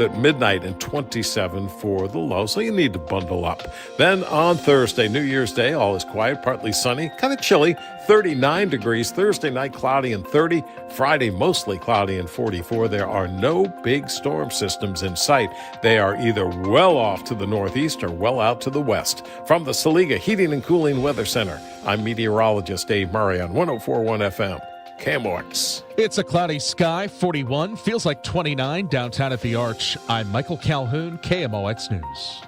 at midnight and 27 for the low, so you need to bundle up. Then on Thursday, New Year's Day, all is quiet, partly sunny, kind of chilly, 39 degrees. Thursday night, cloudy and 30. Friday, mostly cloudy and 44. There are no big storm systems in sight. They are either well off to the northeast or well out to the west. From the Saliga Heating and Cooling Weather Center, I'm meteorologist Dave Murray on 104.1 FM. KMOX. It's a cloudy sky, 41, feels like 29 downtown at the Arch. I'm Michael Calhoun, KMOX News.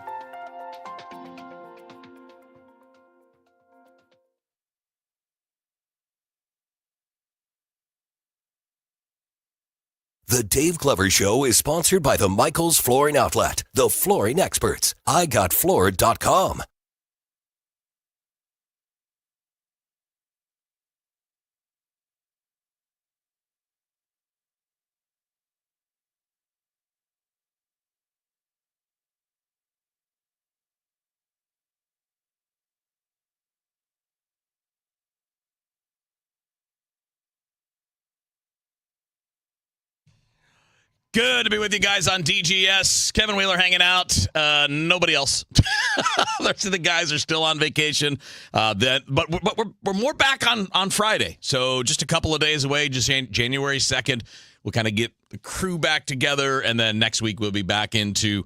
The Dave Glover Show is sponsored by the Michaels Flooring Outlet, the flooring experts. IGotFloored.com. Good to be with you guys on DGS. Kevin Wheeler hanging out. Nobody else. The rest of the guys are still on vacation. But we're more back on Friday. So just a couple of days away, just January 2nd. We'll kind of get the crew back together, and then next week we'll be back into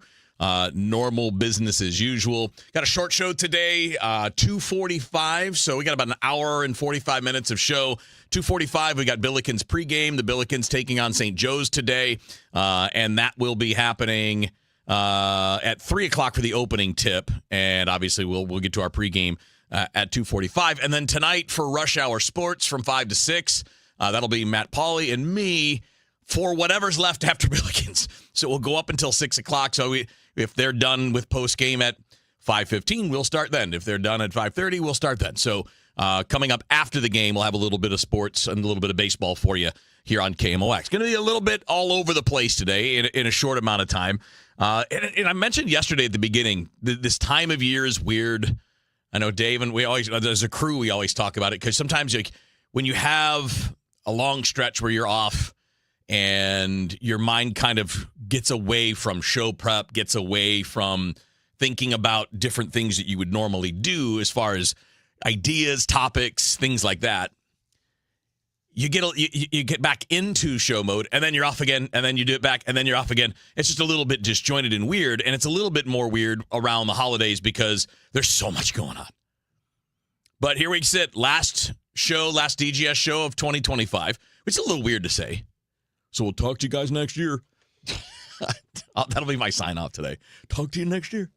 normal business as usual. Got a short show today, 2:45. So we got about an hour and 45 minutes of show. 2:45, we got Billikens pregame. The Billikens taking on St. Joe's today, and that will be happening at 3 o'clock for the opening tip. And obviously, we'll get to our pregame at 2:45. And then tonight for Rush Hour Sports from 5 to 6, that'll be Matt Pauley and me for whatever's left after Billikens. So we'll go up until 6 o'clock. So if they're done with postgame at 5:15, we'll start then. If they're done at 5:30, we'll start then. So coming up after the game, we'll have a little bit of sports and a little bit of baseball for you here on KMOX. Going to be a little bit all over the place today in a short amount of time. And I mentioned yesterday at the beginning, this time of year is weird. I know Dave and we always, as a crew, we always talk about it because sometimes when you have a long stretch where you're off and your mind kind of gets away from show prep, gets away from thinking about different things that you would normally do as far as ideas, topics, things like that. You get back into show mode, and then you're off again, and then you do it back, and then you're off again. It's just a little bit disjointed and weird, and it's a little bit more weird around the holidays because there's so much going on. But here we sit, last DGS show of 2025, which is a little weird to say. So we'll talk to you guys next year. That'll be my sign-off today. Talk to you next year.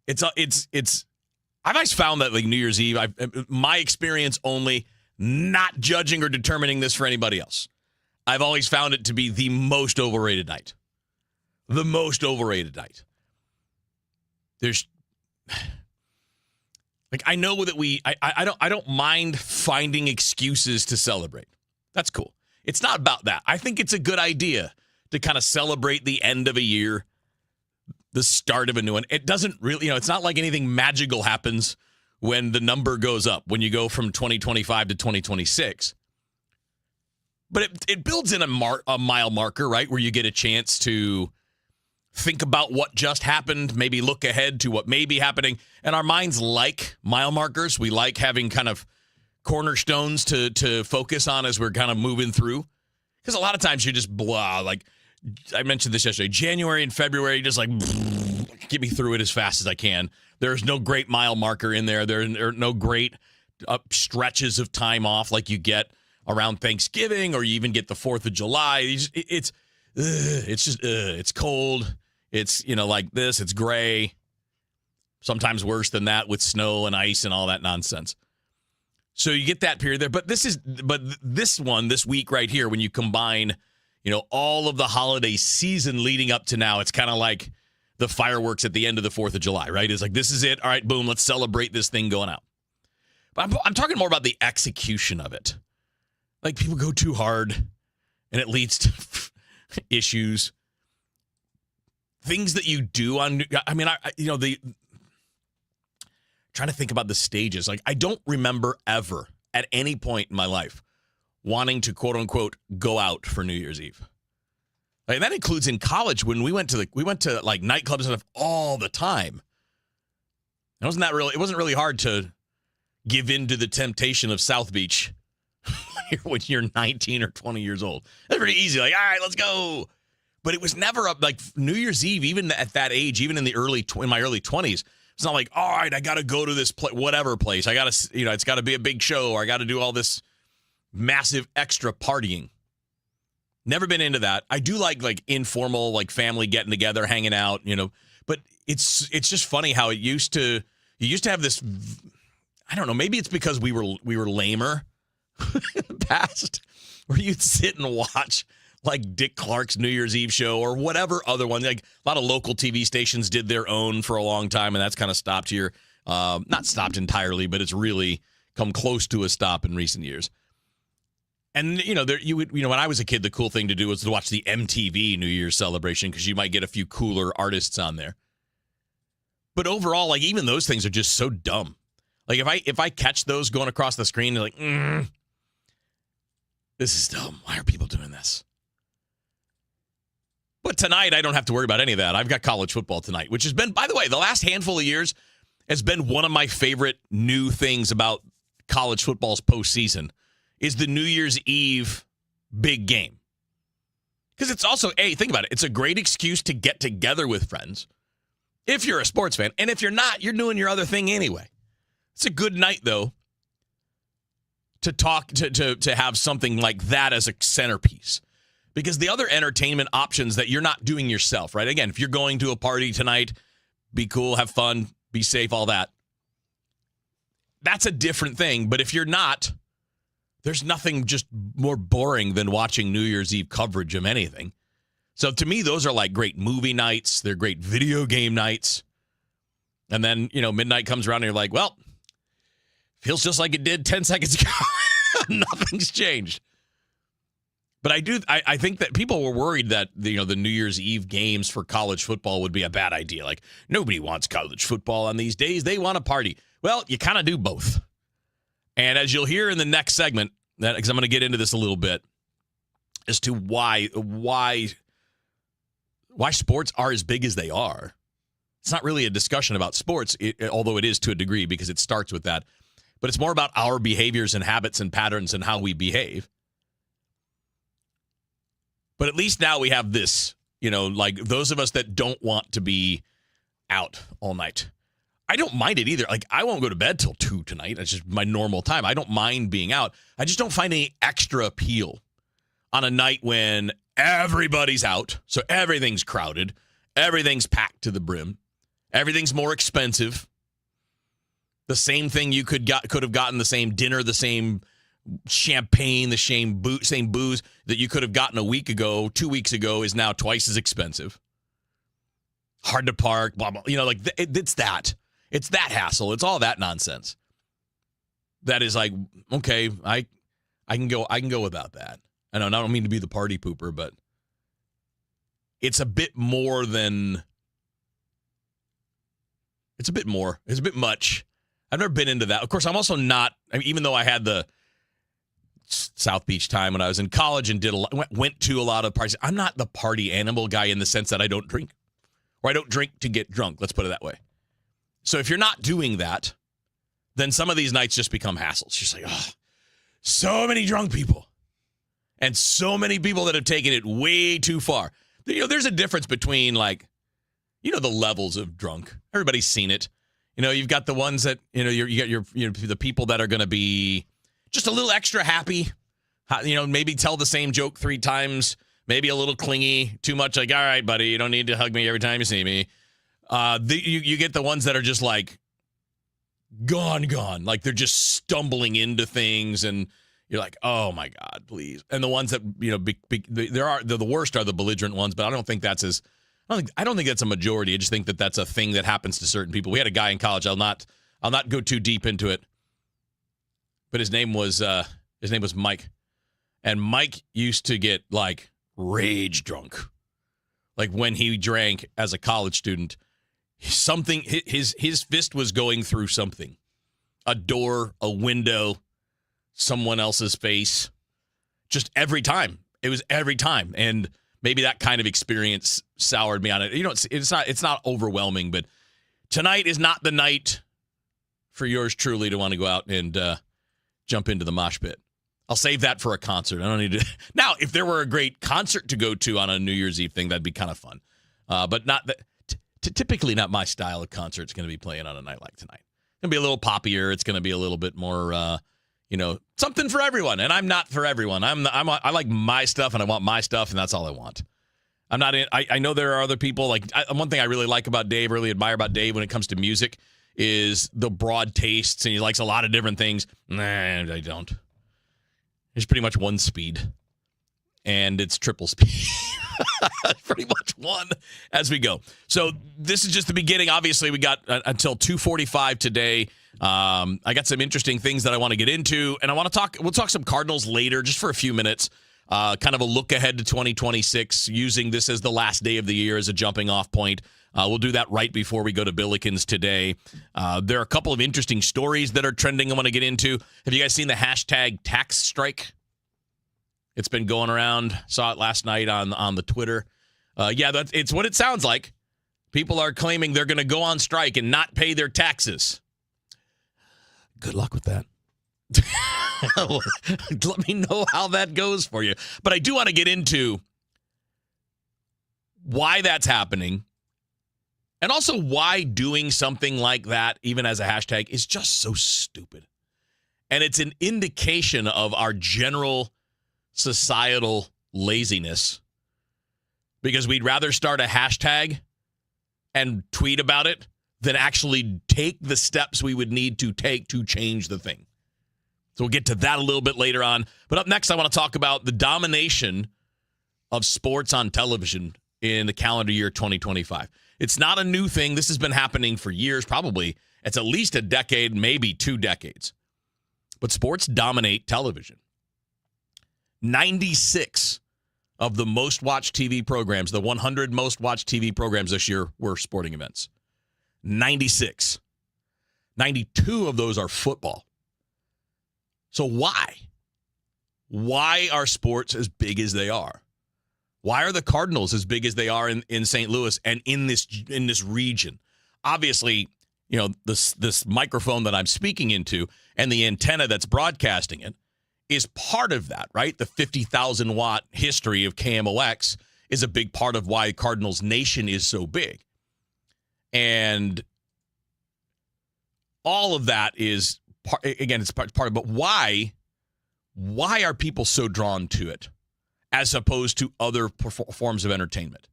I've always found that like New Year's Eve, my experience only, not judging or determining this for anybody else. I've always found it to be the most overrated night. The most overrated night. There's like I know that I don't mind finding excuses to celebrate. That's cool. It's not about that. I think it's a good idea to kind of celebrate the end of a year, the start of a new one. It doesn't really, it's not like anything magical happens when the number goes up, when you go from 2025 to 2026. But it builds in a mile marker, right, where you get a chance to think about what just happened, maybe look ahead to what may be happening. And our minds like mile markers. We like having kind of cornerstones to focus on as we're kind of moving through. Because a lot of times you're just blah, like I mentioned this yesterday, January and February, just like get me through it as fast as I can. There's no great mile marker in there. There are no great stretches of time off like you get around Thanksgiving or you even get the 4th of July. It's cold. It's, like this. It's gray. Sometimes worse than that with snow and ice and all that nonsense. So you get that period there. But this week right here, when you combine, all of the holiday season leading up to now, it's kind of like the fireworks at the end of the 4th of July, right? It's like, this is it. All right, boom, let's celebrate this thing going out. But I'm talking more about the execution of it. Like, people go too hard, and it leads to issues. Things that you do on, trying to think about the stages. Like, I don't remember ever at any point in my life wanting to, quote unquote, go out for New Year's Eve. Like, that includes in college when we went to like nightclubs and stuff all the time. It wasn't really hard to give in to the temptation of South Beach when you're 19 or 20 years old. It's pretty easy. Like, all right, let's go. But it was never up like New Year's Eve, even at that age, even in my early 20s. It's not like, all right, I got to go to this whatever place. I got to, it's got to be a big show, or I got to do all this massive extra partying. Never been into that. I do like informal, like family getting together, hanging out, but it's just funny how you used to have this, I don't know, maybe it's because we were lamer in the past, where you'd sit and watch like Dick Clark's New Year's Eve show or whatever other one. Like a lot of local TV stations did their own for a long time, and that's kind of stopped here. Not stopped entirely, but it's really come close to a stop in recent years. And, when I was a kid, the cool thing to do was to watch the MTV New Year's celebration because you might get a few cooler artists on there. But overall, like, even those things are just so dumb. Like, if I catch those going across the screen, they're like, this is dumb. Why are people doing this? But tonight, I don't have to worry about any of that. I've got college football tonight, which has been, by the way, the last handful of years has been one of my favorite new things about college football's postseason. Is the New Year's Eve big game. Because it's also, think about it. It's a great excuse to get together with friends if you're a sports fan. And if you're not, you're doing your other thing anyway. It's a good night, though, to talk, to have something like that as a centerpiece. Because the other entertainment options that you're not doing yourself, right? Again, if you're going to a party tonight, be cool, have fun, be safe, all that. That's a different thing. But if you're not, there's nothing just more boring than watching New Year's Eve coverage of anything. So to me, those are like great movie nights. They're great video game nights. And then, midnight comes around and you're like, well, feels just like it did 10 seconds ago. Nothing's changed. But I think that people were worried that, the New Year's Eve games for college football would be a bad idea. Like, nobody wants college football on these days. They want a party. Well, you kind of do both. And as you'll hear in the next segment, because I'm going to get into this a little bit, as to why sports are as big as they are. It's not really a discussion about sports, although it is to a degree because it starts with that. But it's more about our behaviors and habits and patterns and how we behave. But at least now we have this, like those of us that don't want to be out all night. I don't mind it either. Like, I won't go to bed till 2 tonight. That's just my normal time. I don't mind being out. I just don't find any extra appeal on a night when everybody's out. So everything's crowded. Everything's packed to the brim. Everything's more expensive. The same thing you could have gotten, the same dinner, the same champagne, the same booze that you could have gotten a week ago, 2 weeks ago, is now twice as expensive. Hard to park, blah, blah. It's that. It's that hassle. It's all that nonsense. That is like, okay, I can go without that. I don't mean to be the party pooper, but it's a bit more than. It's a bit more. It's a bit much. I've never been into that. Of course, I'm also not. Even though I had the South Beach time when I was in college and went to a lot of parties, I'm not the party animal guy in the sense that I don't drink, or I don't drink to get drunk. Let's put it that way. So if you're not doing that, then some of these nights just become hassles. Just like, so many drunk people and so many people that have taken it way too far. There's a difference between the levels of drunk. Everybody's seen it. You've got the ones that, you got the people that are going to be just a little extra happy, maybe tell the same joke 3 times, maybe a little clingy, too much like, all right, buddy, you don't need to hug me every time you see me. You get the ones that are just like gone, like they're just stumbling into things, and you're like, oh my God, please. And the ones that the worst are the belligerent ones, but I don't think that's I don't think that's a majority. I just think that that's a thing that happens to certain people. We had a guy in college. I'll not go too deep into it, but his name was Mike, and Mike used to get like rage drunk, like when he drank as a college student. Something, his fist was going through something, a door, a window, someone else's face, just every time. It was every time. And maybe that kind of experience soured me on it. It's not overwhelming, but tonight is not the night for yours truly to want to go out and jump into the mosh pit. I'll save that for a concert. I don't need to. Now, if there were a great concert to go to on a New Year's Eve thing, that'd be kind of fun. But not that. Typically not my style of concert. It's going to be playing on a night like tonight. It's going to be a little poppier. It's going to be a little bit more, something for everyone. And I'm not for everyone. I like my stuff, and I want my stuff, and that's all I want. I'm not in. I know there are other people. One thing I really like about Dave, really admire about Dave when it comes to music, is the broad tastes, and he likes a lot of different things. Nah, I don't. There's pretty much one speed, and it's triple speed. Pretty much one as we go. So this is just the beginning. Obviously, we got until 2:45 today. I got some interesting things that I want to get into, and we'll talk some Cardinals later, just for a few minutes. Kind of a look ahead to 2026, using this as the last day of the year as a jumping off point. We'll do that right before we go to Billikens today. There are a couple of interesting stories that are trending I want to get into. Have you guys seen the hashtag tax strike? It's been going around. Saw it last night on the Twitter. It's what it sounds like. People are claiming they're going to go on strike and not pay their taxes. Good luck with that. Let me know how that goes for you. But I do want to get into why that's happening, and also why doing something like that, even as a hashtag, is just so stupid. And it's an indication of our general societal laziness, because we'd rather start a hashtag and tweet about it than actually take the steps we would need to take to change the thing. So we'll get to that a little bit later on. But up next, I want to talk about the domination of sports on television in the calendar year 2025. It's not a new thing. This has been happening for years, probably. It's at least a decade, maybe 2 decades. But sports dominate television. 96 of the most watched TV programs, the 100 most watched TV programs this year, were sporting events. 96. 92 of those are football. So why? Why are sports as big as they are? Why are the Cardinals as big as they are in St. Louis and in this region? Obviously, this microphone that I'm speaking into and the antenna that's broadcasting it is part of that, right? The 50,000 watt history of KMOX is a big part of why Cardinals Nation is so big. And all of that is, it's part of it. But why are people so drawn to it as opposed to other forms of entertainment?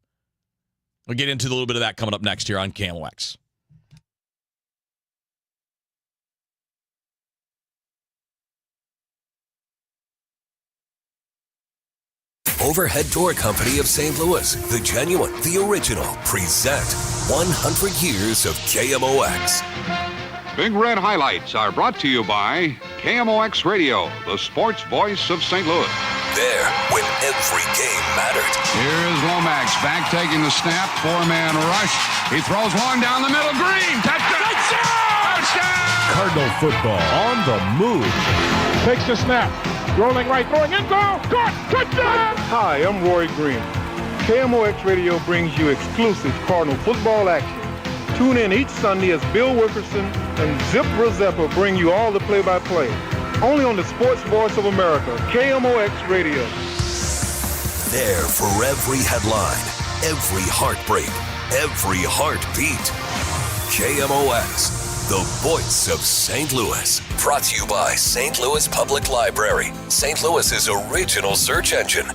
We'll get into a little bit of that coming up next here on KMOX. Overhead Door Company of St. Louis, the genuine, the original, present 100 years of KMOX. Big Red Highlights are brought to you by KMOX Radio, the sports voice of St. Louis. There, when every game mattered. Here's Lomax back taking the snap, 4-man rush. He throws long down the middle, Green, touchdown! Touchdown! Cardinal football on the move. Takes the snap. Rolling right, throwing in goal. Caught! Touchdown! Hi, I'm Roy Green. KMOX Radio brings you exclusive Cardinal football action. Tune in each Sunday as Bill Wilkerson and Zip Rozeppa bring you all the play-by-play. Only on the sports voice of America, KMOX Radio. There for every headline, every heartbreak, every heartbeat. KMOX. The voice of St. Louis. Brought to you by St. Louis Public Library, St. Louis's original search engine.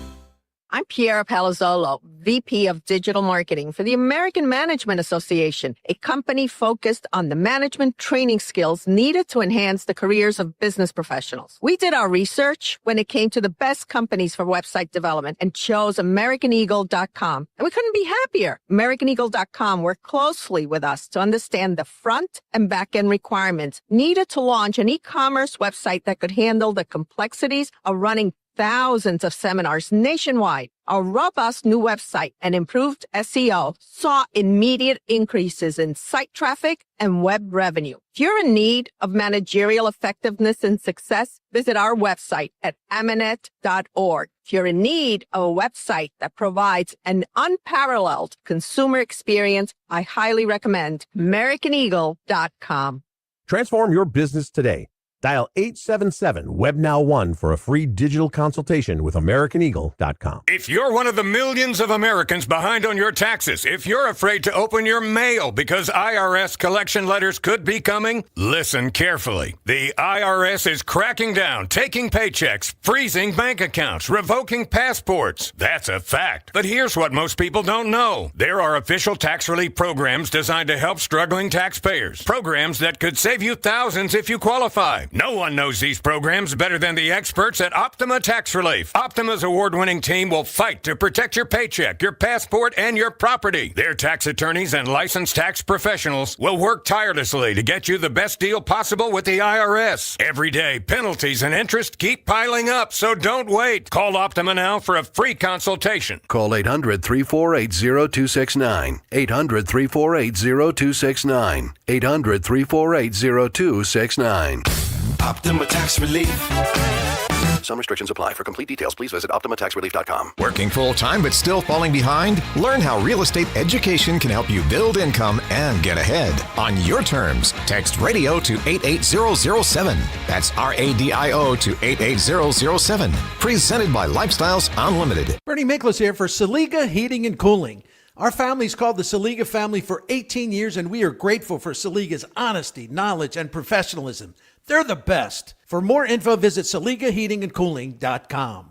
I'm Piera Palazzolo, VP of Digital Marketing for the American Management Association, a company focused on the management training skills needed to enhance the careers of business professionals. We did our research when it came to the best companies for website development and chose AmericanEagle.com. And we couldn't be happier. AmericanEagle.com worked closely with us to understand the front and back end requirements needed to launch an e-commerce website that could handle the complexities of running thousands of seminars nationwide, our robust new website and improved SEO saw immediate increases in site traffic and web revenue. If you're in need of managerial effectiveness and success, visit our website at amanet.org. If you're in need of a website that provides an unparalleled consumer experience, I highly recommend AmericanEagle.com. Transform your business today. Dial 877-WEB-NOW1 for a free digital consultation with AmericanEagle.com. If you're one of the millions of Americans behind on your taxes, if you're afraid to open your mail because IRS collection letters could be coming, listen carefully. The IRS is cracking down, taking paychecks, freezing bank accounts, revoking passports. That's a fact. But here's what most people don't know. There are official tax relief programs designed to help struggling taxpayers. Programs that could save you thousands if you qualify. No one knows these programs better than the experts at Optima Tax Relief. Optima's award-winning team will fight to protect your paycheck, your passport, and your property. Their tax attorneys and licensed tax professionals will work tirelessly to get you the best deal possible with the IRS. Every day, penalties and interest keep piling up, so don't wait. Call Optima now for a free consultation. Call 800-348-0269. 800-348-0269. 800-348-0269. Optima Tax Relief. Some restrictions apply. For complete details, please visit OptimaTaxRelief.com. Working full-time but still falling behind? Learn how real estate education can help you build income and get ahead. On your terms, text RADIO to 88007. That's RADIO to 88007. Presented by Lifestyles Unlimited. Bernie Miklas here for Saliga Heating and Cooling. Our family's called the Saliga family for 18 years, and we are grateful for Saliga's honesty, knowledge, and professionalism. They're the best. For more info, visit SaligaHeatingandCooling.com.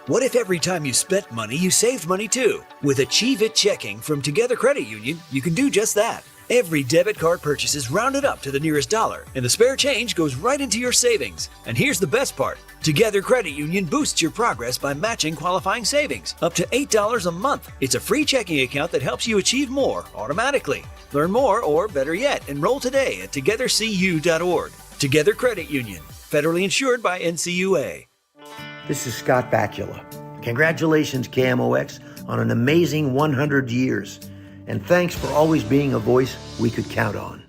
What if every time you spent money, you saved money too? With Achieve It Checking from Together Credit Union, you can do just that. Every debit card purchase is rounded up to the nearest dollar, and the spare change goes right into your savings. And here's the best part. Together Credit Union boosts your progress by matching qualifying savings up to $8 a month. It's a free checking account that helps you achieve more automatically. Learn more, or better yet, enroll today at togethercu.org. Together Credit Union, federally insured by NCUA. This is Scott Bakula. Congratulations, KMOX, on an amazing 100 years. And thanks for always being a voice we could count on.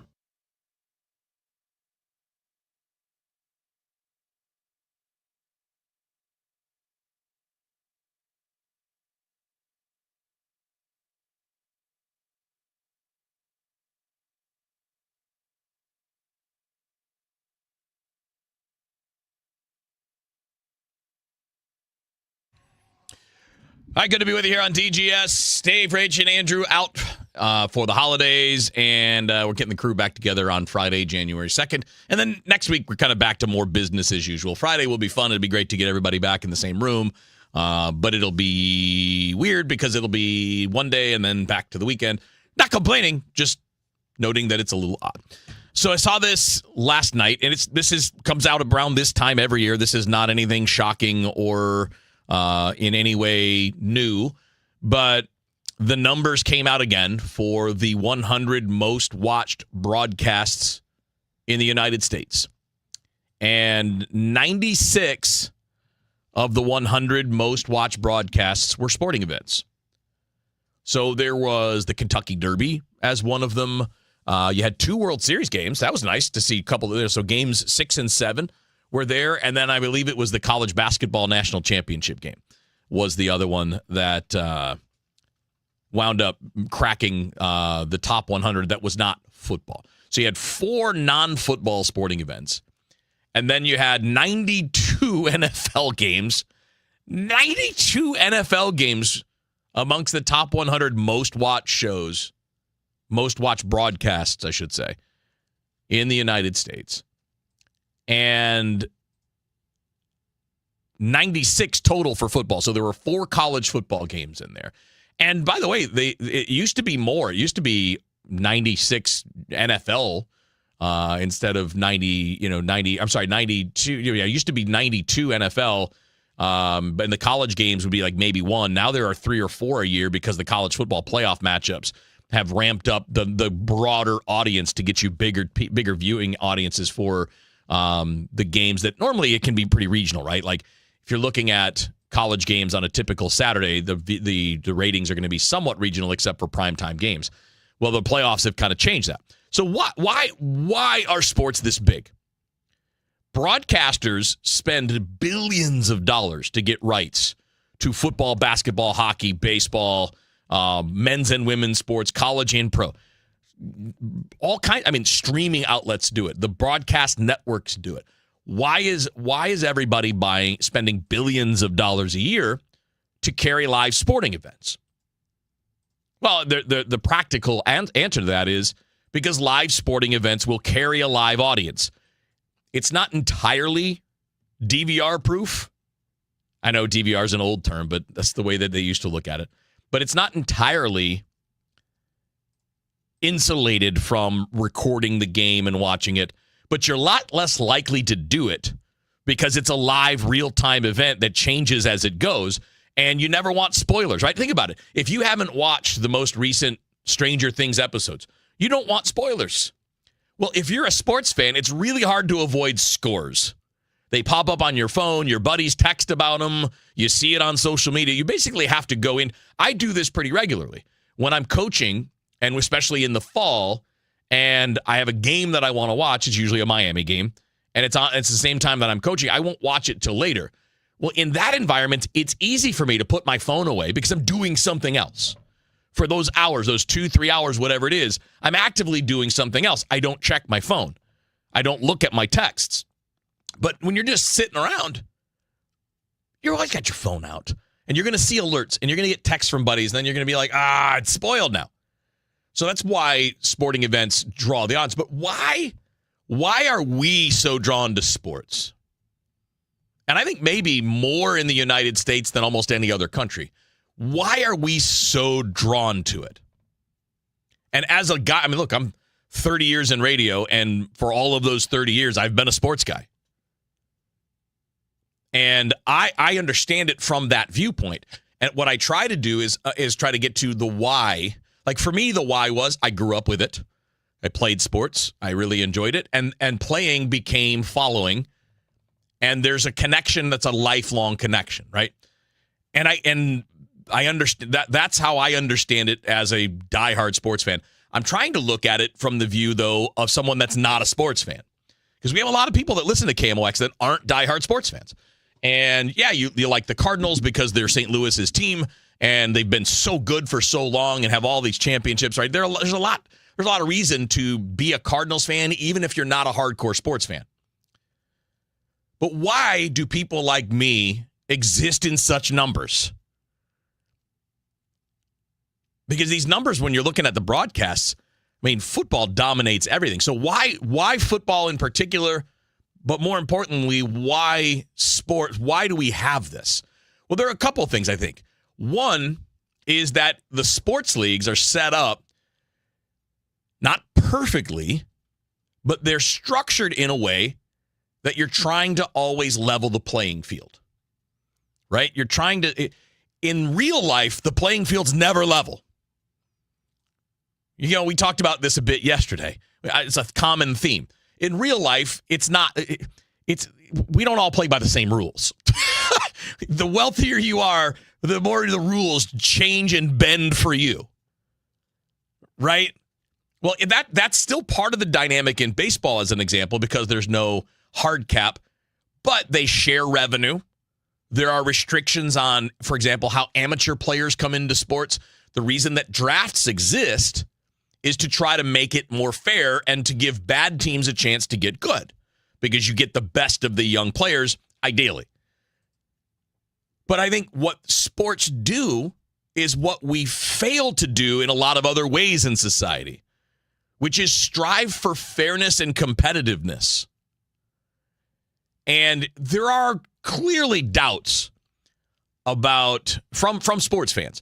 All right, good to be with you here on DGS. Dave, Rach, and Andrew out for the holidays, and we're getting the crew back together on Friday, January 2nd. And then next week, we're kind of back to more business as usual. Friday will be fun. It'll be great to get everybody back in the same room, but it'll be weird because it'll be one day and then back to the weekend. Not complaining, just noting that it's a little odd. So I saw this last night, and this comes out around this time every year. This is not anything shocking or in any way new, but the numbers came out again for the 100 most watched broadcasts in the United States. And 96 of the 100 most watched broadcasts were sporting events. So there was the Kentucky Derby as one of them. You had 2 World Series games. That was nice to see a couple of there. So games 6 and 7 were there. And then I believe it was the college basketball national championship game was the other one that wound up cracking the top 100 that was not football. So you had 4 non-football sporting events. And then you had 92 NFL games. 92 NFL games amongst the top 100 most watched shows, most watched broadcasts, I should say, in the United States. And 96 total for football. So there were 4 college football games in there. And by the way, it used to be more. It used to be 96 NFL instead of 92. Yeah, it used to be 92 NFL. And the college games would be like maybe 1. Now there are 3 or 4 a year because the college football playoff matchups have ramped up the broader audience to get you bigger viewing audiences for the games that normally it can be pretty regional, right? Like if you're looking at college games on a typical Saturday, the ratings are going to be somewhat regional except for primetime games. Well, the playoffs have kind of changed that. So why are sports this big? Broadcasters spend billions of dollars to get rights to football, basketball, hockey, baseball, men's and women's sports, college and pro. All kinds. I mean, streaming outlets do it. The broadcast networks do it. Why is everybody spending billions of dollars a year to carry live sporting events? Well, the practical answer to that is because live sporting events will carry a live audience. It's not entirely DVR proof. I know DVR is an old term, but that's the way that they used to look at it. But it's not entirely insulated from recording the game and watching it. But you're a lot less likely to do it because it's a live, real-time event that changes as it goes, and you never want spoilers, right? Think about it. If you haven't watched the most recent Stranger Things episodes, you don't want spoilers. Well, if you're a sports fan, it's really hard to avoid scores. They pop up on your phone, your buddies text about them, you see it on social media. You basically have to go in. I do this pretty regularly. When I'm coaching, and especially in the fall, and I have a game that I want to watch, it's usually a Miami game, and it's the same time that I'm coaching, I won't watch it till later. Well, in that environment, it's easy for me to put my phone away because I'm doing something else. For those hours, those 2-3 hours, whatever it is, I'm actively doing something else. I don't check my phone. I don't look at my texts. But when you're just sitting around, you're always got your phone out. And you're going to see alerts, and you're going to get texts from buddies, and then you're going to be like, it's spoiled now. So that's why sporting events draw the audience. But why are we so drawn to sports? And I think maybe more in the United States than almost any other country. Why are we so drawn to it? And as a guy, I mean, look, I'm 30 years in radio, and for all of those 30 years, I've been a sports guy. And I understand it from that viewpoint. And what I try to do is try to get to the why. Like for me, the why was I grew up with it. I played sports. I really enjoyed it. And playing became following. And there's a connection that's a lifelong connection, right? And I understand that's how I understand it as a diehard sports fan. I'm trying to look at it from the view, though, of someone that's not a sports fan. Because we have a lot of people that listen to KMOX that aren't diehard sports fans. And yeah, you like the Cardinals because they're St. Louis's team and they've been so good for so long and have all these championships, right? There's a lot of reason to be a Cardinals fan, even if you're not a hardcore sports fan. But why do people like me exist in such numbers? Because these numbers, when you're looking at the broadcasts, I mean, football dominates everything. So why football in particular? But more importantly, why sports? Why do we have this? Well, there are a couple of things, I think. One is that the sports leagues are set up not perfectly, but they're structured in a way that you're trying to always level the playing field, right? You're trying to, in real life, the playing field's never level. You know, we talked about this a bit yesterday. It's a common theme. In real life, it's not. We don't all play by the same rules. The wealthier you are, the more the rules change and bend for you. Right? Well, that's still part of the dynamic in baseball, as an example, because there's no hard cap, but they share revenue. There are restrictions on, for example, how amateur players come into sports. The reason that drafts exist is to try to make it more fair and to give bad teams a chance to get good because you get the best of the young players, ideally. But I think what sports do is what we fail to do in a lot of other ways in society, which is strive for fairness and competitiveness. And there are clearly doubts about from sports fans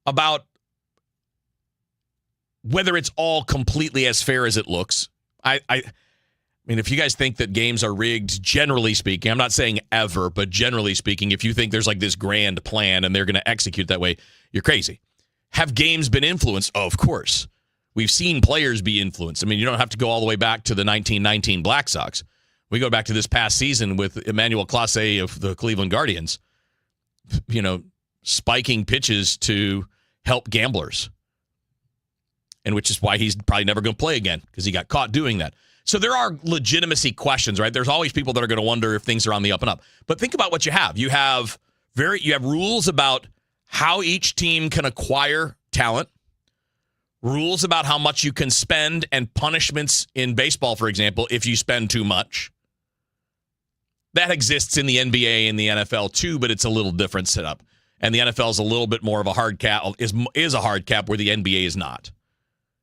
about whether it's all completely as fair as it looks. I mean, if you guys think that games are rigged, generally speaking, I'm not saying ever, but generally speaking, if you think there's like this grand plan and they're going to execute that way, you're crazy. Have games been influenced? Oh, of course. We've seen players be influenced. I mean, you don't have to go all the way back to the 1919 Black Sox We go back to this past season with Emmanuel Clase of the Cleveland Guardians, spiking pitches to help gamblers. And which is why he's probably never going to play again, because he got caught doing that. So there are legitimacy questions, right? There's always people that are going to wonder if things are on the up and up. But think about what you have. You have rules about how each team can acquire talent, rules about how much you can spend, and punishments in baseball, for example, if you spend too much. That exists in the NBA and the NFL too, but it's a little different setup. And the NFL is a little bit more of a hard cap, is a hard cap where the NBA is not.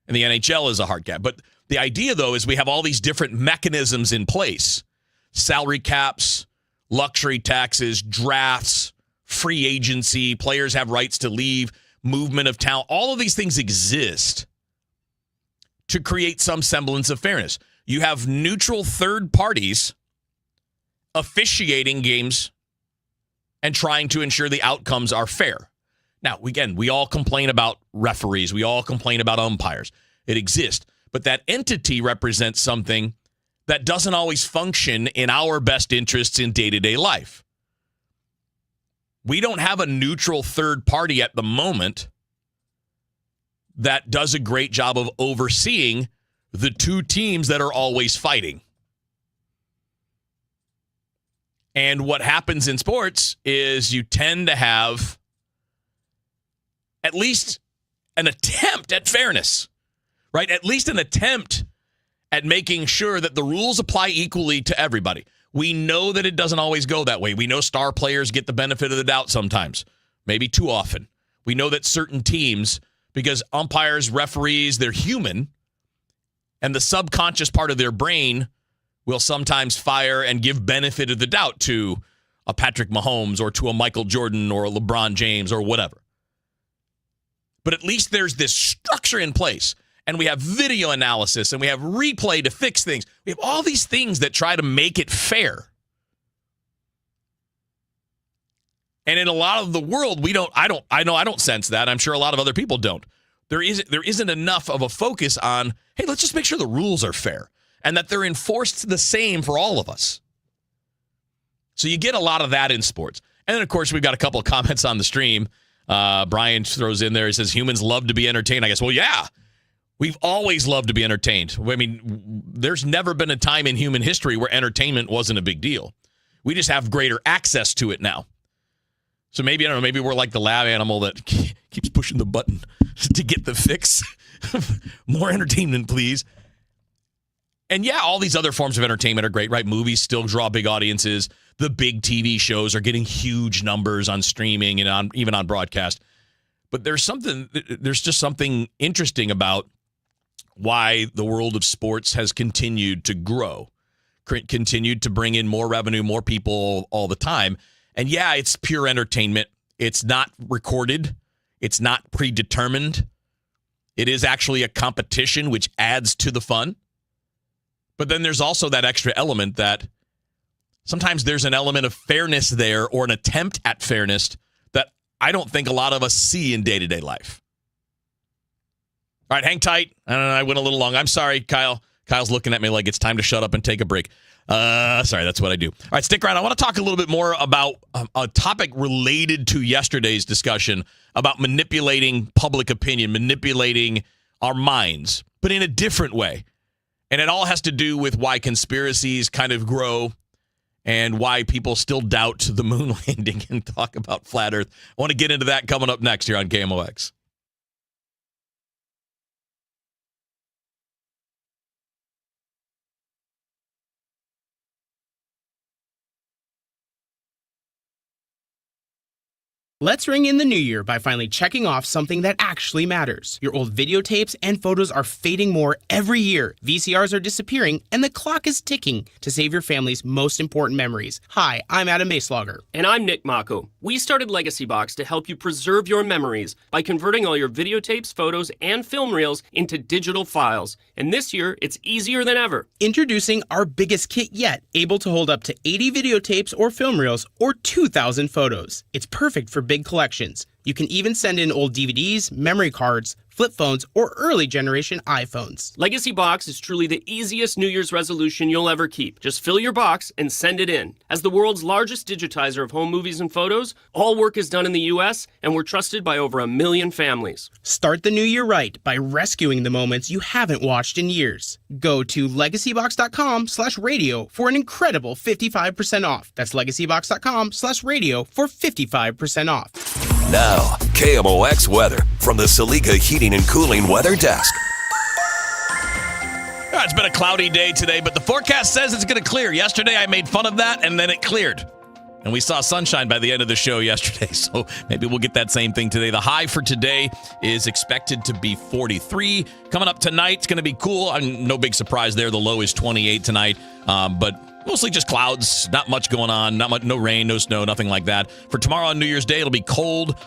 And the NHL is a hard cap. But the idea, though, is we have all these different mechanisms in place. Salary caps, luxury taxes, drafts, free agency, players have rights to leave, movement of talent. All of these things exist to create some semblance of fairness. You have neutral third parties officiating games and trying to ensure the outcomes are fair. Now, again, we all complain about referees. We all complain about umpires. It exists. But that entity represents something that doesn't always function in our best interests in day-to-day life. We don't have a neutral third party at the moment that does a great job of overseeing the two teams that are always fighting. And what happens in sports is you tend to have at least an attempt at fairness, right? At least an attempt at making sure that the rules apply equally to everybody. We know that it doesn't always go that way. We know star players get the benefit of the doubt sometimes, maybe too often. We know that certain teams, because umpires, referees, they're human, and the subconscious part of their brain will sometimes fire and give benefit of the doubt to a Patrick Mahomes or to a Michael Jordan or a LeBron James or whatever. But at least there's this structure in place, and we have video analysis, and we have replay to fix things. We have all these things that try to make it fair. And in a lot of the world, I don't sense that. I'm sure a lot of other people don't. There isn't enough of a focus on, hey, let's just make sure the rules are fair and that they're enforced the same for all of us. So you get a lot of that in sports. And then, of course, we've got a couple of comments on the stream. Brian throws in there, he says, humans love to be entertained. I guess, well, yeah, we've always loved to be entertained. I mean, there's never been a time in human history where entertainment wasn't a big deal. We just have greater access to it now. So maybe, I don't know, maybe we're like the lab animal that keeps pushing the button to get the fix. More entertainment, please. And yeah, all these other forms of entertainment are great, right? Movies still draw big audiences. The big TV shows are getting huge numbers on streaming and even on broadcast. But there's just something interesting about why the world of sports has continued to grow, continued to bring in more revenue, more people all the time. And yeah, it's pure entertainment. It's not recorded. It's not predetermined. It is actually a competition, which adds to the fun. But then there's also that extra element that sometimes there's an element of fairness there, or an attempt at fairness, that I don't think a lot of us see in day-to-day life. All right, hang tight. I went a little long. I'm sorry, Kyle. Kyle's looking at me like it's time to shut up and take a break. Sorry, that's what I do. All right, stick around. I want to talk a little bit more about a topic related to yesterday's discussion about manipulating public opinion, manipulating our minds, but in a different way. And it all has to do with why conspiracies kind of grow and why people still doubt the moon landing and talk about flat Earth. I want to get into that coming up next here on KMOX. Let's ring in the new year by finally checking off something that actually matters. Your old videotapes and photos are fading more every year. VCRs are disappearing, and the clock is ticking to save your family's most important memories. Hi, I'm Adam Baselogger. And I'm Nick Mako. We started Legacy Box to help you preserve your memories by converting all your videotapes, photos, and film reels into digital files. And this year, it's easier than ever. Introducing our biggest kit yet, able to hold up to 80 videotapes or film reels or 2,000 photos. It's perfect for big collections. You can even send in old DVDs, memory cards, flip phones, or early generation iPhones. Legacy Box is truly the easiest New Year's resolution you'll ever keep. Just fill your box and send it in. As the world's largest digitizer of home movies and photos, all work is done in the U.S., and we're trusted by over 1 million families. Start the new year right by rescuing the moments you haven't watched in years. Go to legacybox.com/radio for an incredible 55% off. That's legacybox.com/radio for 55% off. Now, KMOX weather from the Saliga Heating and Cooling Weather Desk. It's been a cloudy day today, but the forecast says it's going to clear. Yesterday, I made fun of that, and then it cleared. And we saw sunshine by the end of the show yesterday, so maybe we'll get that same thing today. The high for today is expected to be 43. Coming up tonight, it's going to be cool. No big surprise there. The low is 28 tonight, but mostly just clouds, not much going on, no rain, no snow, nothing like that. For tomorrow on New Year's Day, it'll be cold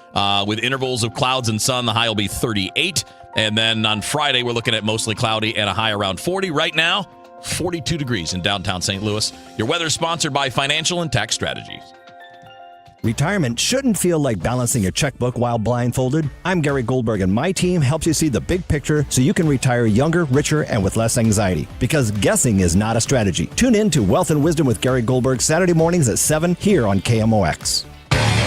with intervals of clouds and sun. The high will be 38. And then on Friday, we're looking at mostly cloudy and a high around 40. Right now, 42 degrees in downtown St. Louis. Your weather is sponsored by Financial and Tax Strategies. Retirement shouldn't feel like balancing a checkbook while blindfolded. I'm Gary Goldberg, and my team helps you see the big picture so you can retire younger, richer, and with less anxiety. Because guessing is not a strategy. Tune in to Wealth and Wisdom with Gary Goldberg Saturday mornings at 7 here on KMOX.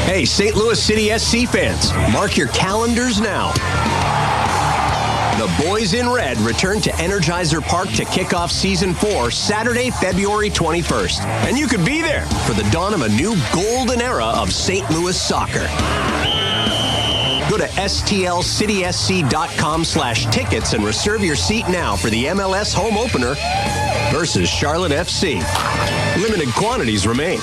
Hey, St. Louis City SC fans, mark your calendars now. The Boys in Red return to Energizer Park to kick off Season 4 Saturday, February 21st. And you could be there for the dawn of a new golden era of St. Louis soccer. Go to stlcitysc.com/tickets and reserve your seat now for the MLS home opener versus Charlotte FC. Limited quantities remain.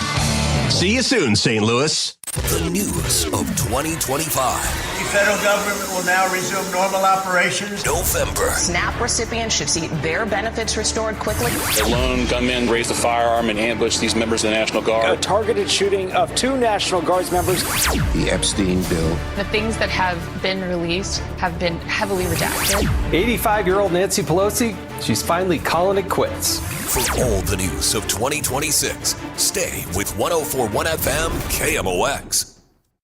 See you soon, St. Louis. The news of 2025. The federal government will now resume normal operations. November. SNAP recipients should see their benefits restored quickly. A lone gunman raised a firearm and ambushed these members of the National Guard. A targeted shooting of 2 National Guards members. The Epstein bill. The things that have been released have been heavily redacted. 85-year-old Nancy Pelosi, she's finally calling it quits. For all the news of 2026, stay with 104.1 FM KMOX.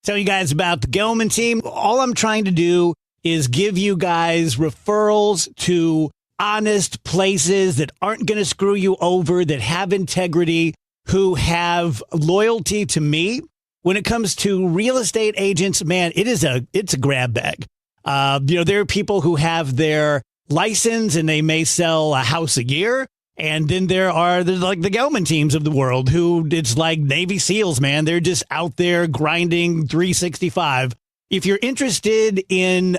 Tell you guys about the Gelman team. All I'm trying to do is give you guys referrals to honest places that aren't going to screw you over, that have integrity, who have loyalty to me. When it comes to real estate agents, man, it's a grab bag. There are people who have their license and they may sell a house a year. And then there's like the Gelman teams of the world who it's like Navy SEALs, man. They're just out there grinding 365. If you're interested in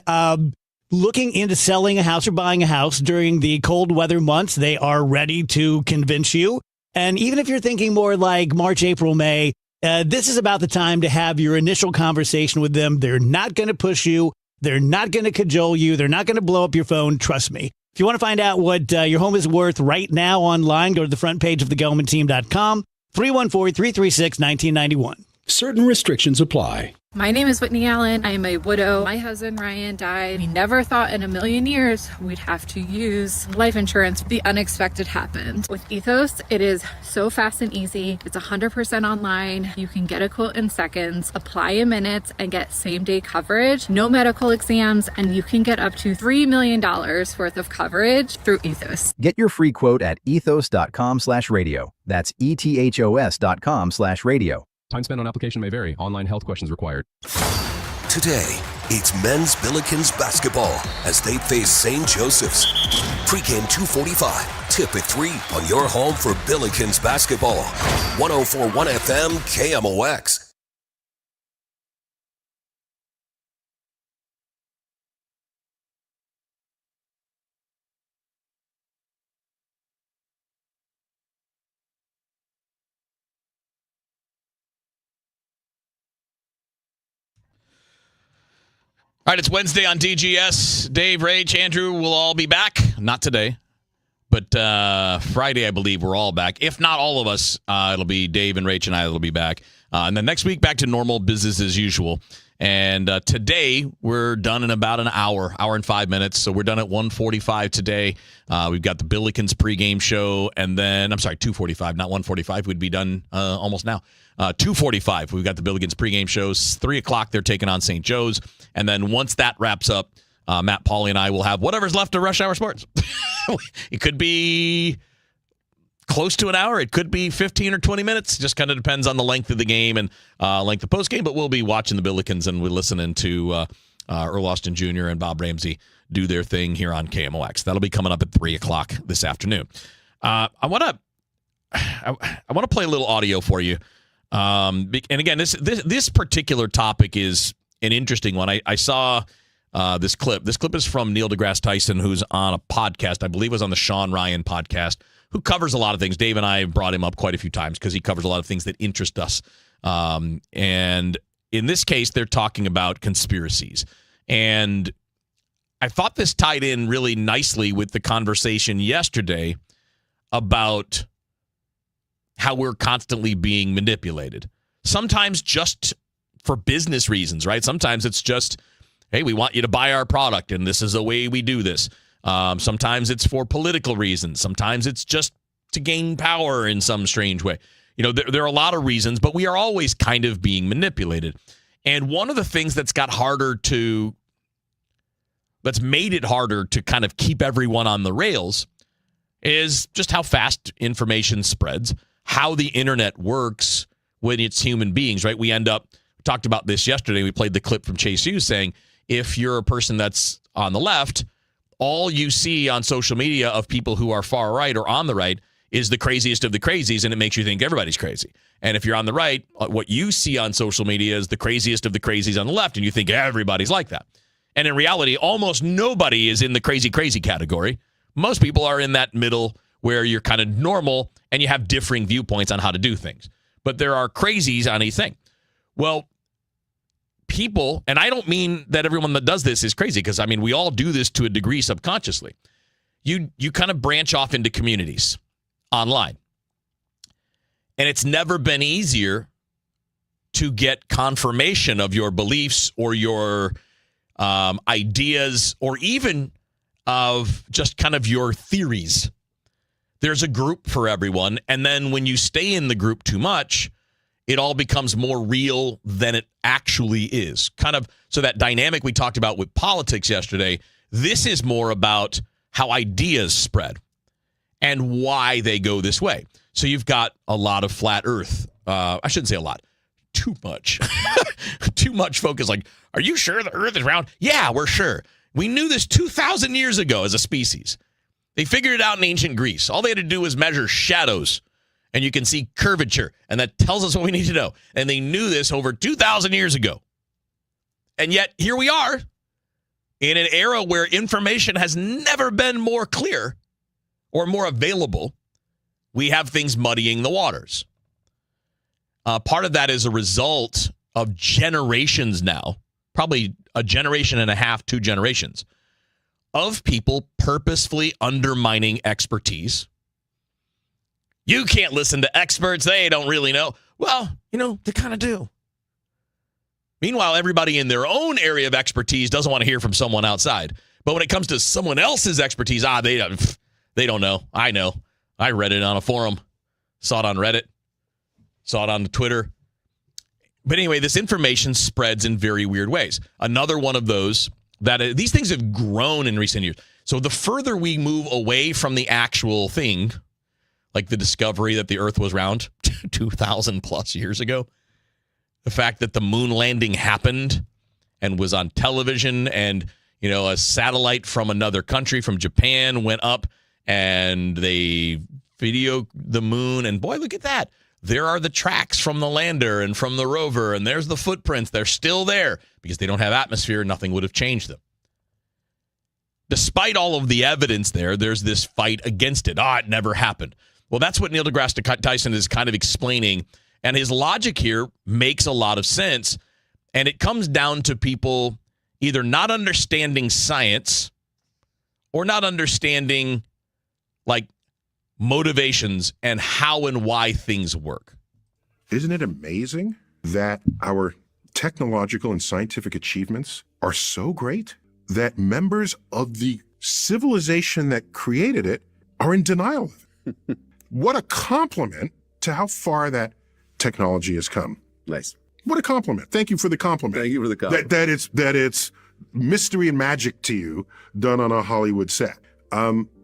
looking into selling a house or buying a house during the cold weather months, they are ready to convince you. And even if you're thinking more like March, April, May, this is about the time to have your initial conversation with them. They're not going to push you. They're not going to cajole you. They're not going to blow up your phone. Trust me. If you want to find out what your home is worth right now online, go to the front page of thegelmanteam.com, 314-336-1991. Certain restrictions apply. My name is Whitney Allen. I am a widow. My husband, Ryan, died. We never thought in a million years we'd have to use life insurance. The unexpected happened. With Ethos, it is so fast and easy. It's 100% online. You can get a quote in seconds, apply in minutes, and get same-day coverage. No medical exams, and you can get up to $3 million worth of coverage through Ethos. Get your free quote at ethos.com/radio. That's ethos.com/radio. Time spent on application may vary. Online health questions required. Today, it's men's Billikens basketball as they face St. Joseph's. Pre-game 2:45. Tip at 3 on your home for Billikens basketball. 104.1 FM KMOX. All right, it's Wednesday on DGS. Dave, Rach, Andrew will all be back. Not today, but Friday, I believe, we're all back. If not all of us, it'll be Dave and Rach and I that'll be back. And then next week, back to normal business as usual. And today, we're done in about an hour and 5 minutes. So we're done at 1:45 today. We've got the Billikens pregame show. And then, 2:45, not 1:45. We'd be done almost now. 2:45, we've got the Billikens pregame shows. 3 o'clock, they're taking on St. Joe's. And then once that wraps up, Matt Pauley and I will have whatever's left of Rush Hour Sports. It could be close to an hour. It could be 15 or 20 minutes. Just kind of depends on the length of the game and length of post game. But we'll be watching the Billikens and we're listening to Earl Austin Jr. and Bob Ramsey do their thing here on KMOX. That'll be coming up at 3 o'clock this afternoon. I want to play a little audio for you. And again, this particular topic is an interesting one. I saw this clip. This clip is from Neil deGrasse Tyson, who's on a podcast. I believe it was on the Sean Ryan podcast, who covers a lot of things. Dave and I brought him up quite a few times because he covers a lot of things that interest us. And in this case, they're talking about conspiracies. And I thought this tied in really nicely with the conversation yesterday about how we're constantly being manipulated. Sometimes just for business reasons, right? Sometimes it's just, hey, we want you to buy our product, and this is the way we do this. Sometimes it's for political reasons. Sometimes it's just to gain power in some strange way. You know, there are a lot of reasons, but we are always kind of being manipulated. And one of the things that's made it harder to kind of keep everyone on the rails is just how fast information spreads, how the internet works when it's human beings, right? We talked about this yesterday. We played the clip from Chase Hughes saying, if you're a person that's on the left, all you see on social media of people who are far right or on the right is the craziest of the crazies, and it makes you think everybody's crazy. And if you're on the right, what you see on social media is the craziest of the crazies on the left, and you think everybody's like that. And in reality, almost nobody is in the crazy category. Most people are in that middle where you're kind of normal and you have differing viewpoints on how to do things. But there are crazies on a thing. Well, people, and I don't mean that everyone that does this is crazy, because I mean, we all do this to a degree subconsciously. You kind of branch off into communities online. And it's never been easier to get confirmation of your beliefs or your ideas, or even of just kind of your theories. There's a group for everyone. And then when you stay in the group too much, it all becomes more real than it actually is. Kind of, so that dynamic we talked about with politics yesterday, this is more about how ideas spread and why they go this way. So you've got a lot of flat earth. I shouldn't say a lot. Too much. Too much focus. Like, are you sure the earth is round? Yeah, we're sure. We knew this 2,000 years ago as a species. They figured it out in ancient Greece. All they had to do was measure shadows, and you can see curvature, and that tells us what we need to know. And they knew this over 2,000 years ago. And yet, here we are in an era where information has never been more clear or more available. We have things muddying the waters. Part of that is a result of generations now, probably a generation and a half, 2 generations, of people purposefully undermining expertise. You can't listen to experts. They don't really know. Well, they kind of do. Meanwhile, everybody in their own area of expertise doesn't want to hear from someone outside. But when it comes to someone else's expertise, they don't know. I know. I read it on a forum, saw it on Reddit, saw it on Twitter. But anyway, this information spreads in very weird ways. Another one of those that these things have grown in recent years. So the further we move away from the actual thing, like the discovery that the earth was round 2,000 plus years ago, the fact that the moon landing happened and was on television, and, a satellite from another country, from Japan, went up and they videoed the moon, and boy, look at that. There are the tracks from the lander and from the rover, and there's the footprints. They're still there because they don't have atmosphere. Nothing would have changed them. Despite all of the evidence there's this fight against it. It never happened. Well, that's what Neil deGrasse Tyson is kind of explaining, and his logic here makes a lot of sense, and it comes down to people either not understanding science or not understanding, motivations and how and why things work. Isn't it amazing that our technological and scientific achievements are so great that members of the civilization that created it are in denial of it? What a compliment to how far that technology has come. Nice. What a compliment. Thank you for the compliment. Thank you for the compliment. That it's mystery and magic to you done on a Hollywood set.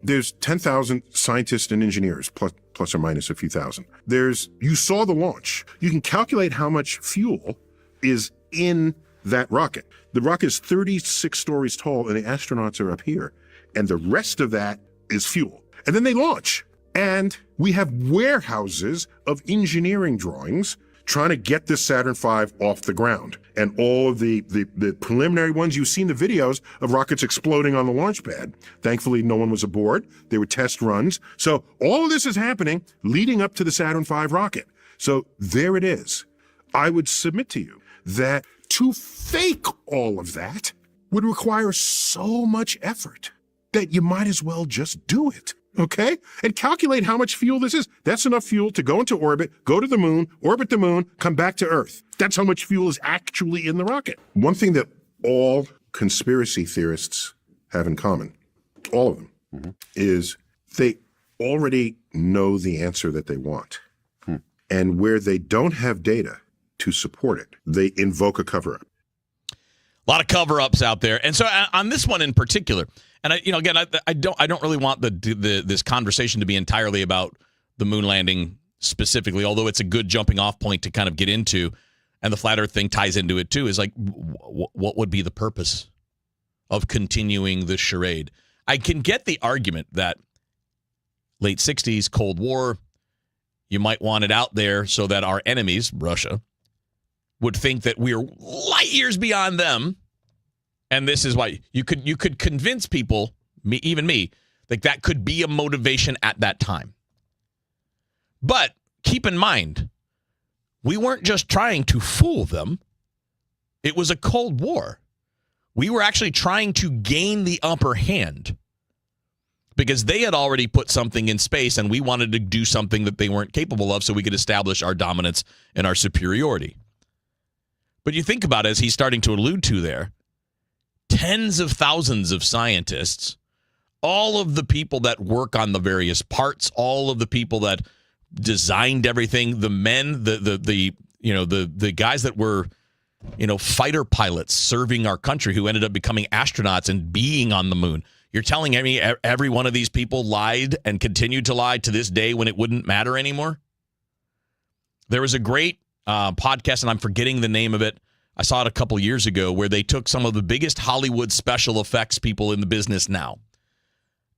There's 10,000 scientists and engineers, plus or minus a few thousand. You saw the launch. You can calculate how much fuel is in that rocket. The rocket is 36 stories tall, and the astronauts are up here. And the rest of that is fuel. And then they launch. And we have warehouses of engineering drawings trying to get this Saturn V off the ground. And all of the preliminary ones, you've seen the videos of rockets exploding on the launch pad. Thankfully, no one was aboard. They were test runs. So all of this is happening leading up to the Saturn V rocket. So there it is. I would submit to you that to fake all of that would require so much effort that you might as well just do it. Okay? And calculate how much fuel this is. That's enough fuel to go into orbit, go to the moon, orbit the moon, come back to Earth. That's how much fuel is actually in the rocket. One thing that all conspiracy theorists have in common, all of them, is they already know the answer that they want. And where they don't have data to support it, they invoke a cover-up. A lot of cover-ups out there. And so on this one in particular, and I don't really want this conversation to be entirely about the moon landing specifically, although it's a good jumping off point to kind of get into, and the flat earth thing ties into it too, is like, what would be the purpose of continuing this charade? I can get the argument that late 60s, Cold War, you might want it out there so that our enemies, Russia, would think that we're light years beyond them. And this is why you could convince people, even me, that could be a motivation at that time. But keep in mind, we weren't just trying to fool them. It was a Cold War. We were actually trying to gain the upper hand because they had already put something in space and we wanted to do something that they weren't capable of so we could establish our dominance and our superiority. But you think about it, as he's starting to allude to there, tens of thousands of scientists, all of the people that work on the various parts, all of the people that designed everything, the men, the guys that were, fighter pilots serving our country who ended up becoming astronauts and being on the moon. You're telling me every one of these people lied and continued to lie to this day when it wouldn't matter anymore? There was a great podcast, and I'm forgetting the name of it. I saw it a couple years ago, where they took some of the biggest Hollywood special effects people in the business now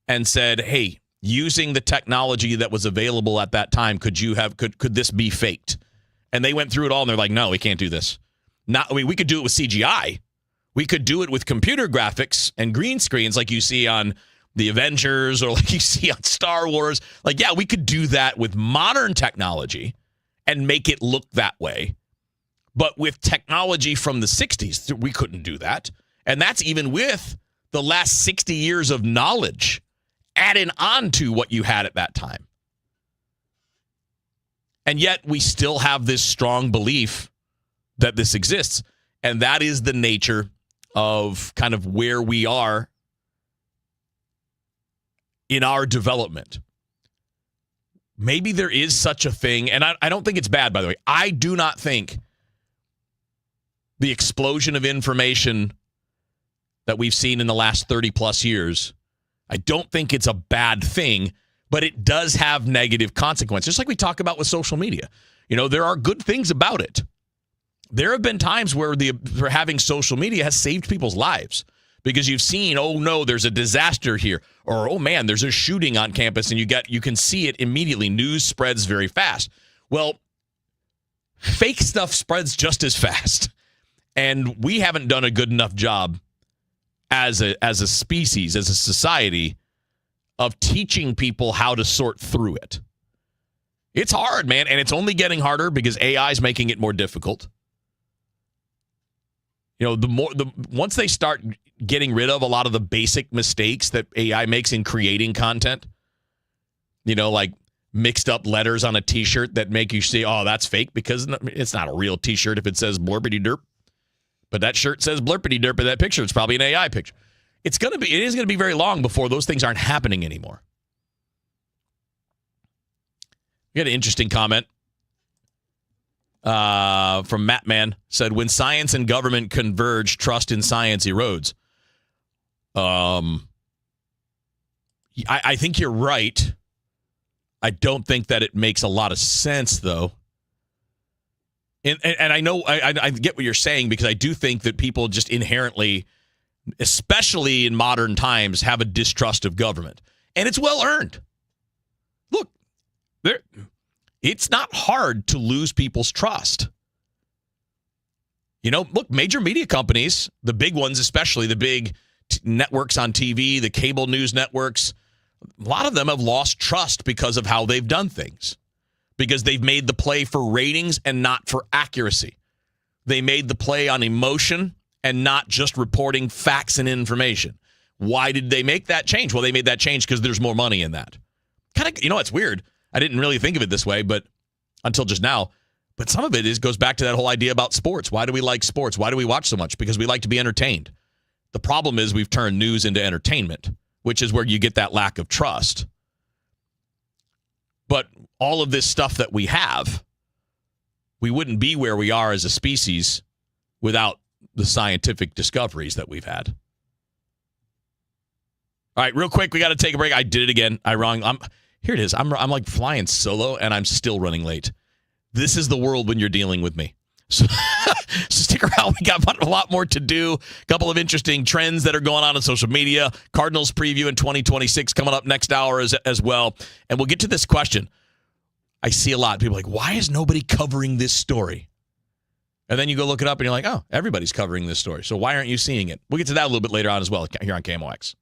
and said, hey, using the technology that was available at that time, could this be faked? And they went through it all, and they're like, no, we can't do this. We could do it with CGI. We could do it with computer graphics and green screens like you see on the Avengers or like you see on Star Wars. Like, yeah, we could do that with modern technology and make it look that way. But with technology from the 60s, we couldn't do that. And that's even with the last 60 years of knowledge added on to what you had at that time. And yet we still have this strong belief that this exists. And that is the nature of kind of where we are in our development. Maybe there is such a thing, and I don't think it's bad, by the way. I do not think the explosion of information that we've seen in the last 30 plus years, I don't think it's a bad thing, but it does have negative consequences. Just like we talk about with social media. There are good things about it. There have been times where having social media has saved people's lives because you've seen, oh no, there's a disaster here, or oh man, there's a shooting on campus, and you can see it immediately. News spreads very fast. Well, fake stuff spreads just as fast. And we haven't done a good enough job as a species, as a society, of teaching people how to sort through it. It's hard, man, and it's only getting harder because AI is making it more difficult. Once they start getting rid of a lot of the basic mistakes that AI makes in creating content, like mixed up letters on a T-shirt that make you say, oh, that's fake, because it's not a real T-shirt if it says blurpity derp. But that shirt says blurpity derp in that picture. It's probably an AI picture. It is going to be very long before those things aren't happening anymore. We got an interesting comment. from Mattman said, when science and government converge, trust in science erodes. I think you're right. I don't think that it makes a lot of sense, though. And I know I get what you're saying, because I do think that people just inherently, especially in modern times, have a distrust of government. And it's well earned. Look, it's not hard to lose people's trust. You know, look, major media companies, the big ones, especially the big networks on TV, the cable news networks, a lot of them have lost trust because of how they've done things. Because they've made the play for ratings and not for accuracy. They made the play on emotion and not just reporting facts and information. Why did they make that change? Well, they made that change because there's more money in that. Kind of, you know, it's weird. I didn't really think of it this way, but until just now. But some of it goes back to that whole idea about sports. Why do we like sports? Why do we watch so much? Because we like to be entertained. The problem is we've turned news into entertainment, which is where you get that lack of trust. But all of this stuff that we have, we wouldn't be where we are as a species without the scientific discoveries that we've had. All right, real quick, we got to take a break. I did it again. Here it is. I'm like flying solo, and I'm still running late. This is the world when you're dealing with me. So stick around. We got a lot more to do. A couple of interesting trends that are going on social media. Cardinals preview in 2026 coming up next hour as well. And we'll get to this question. I see a lot of people like, why is nobody covering this story? And then you go look it up and you're like, oh, everybody's covering this story. So why aren't you seeing it? We'll get to that a little bit later on as well here on KMOX.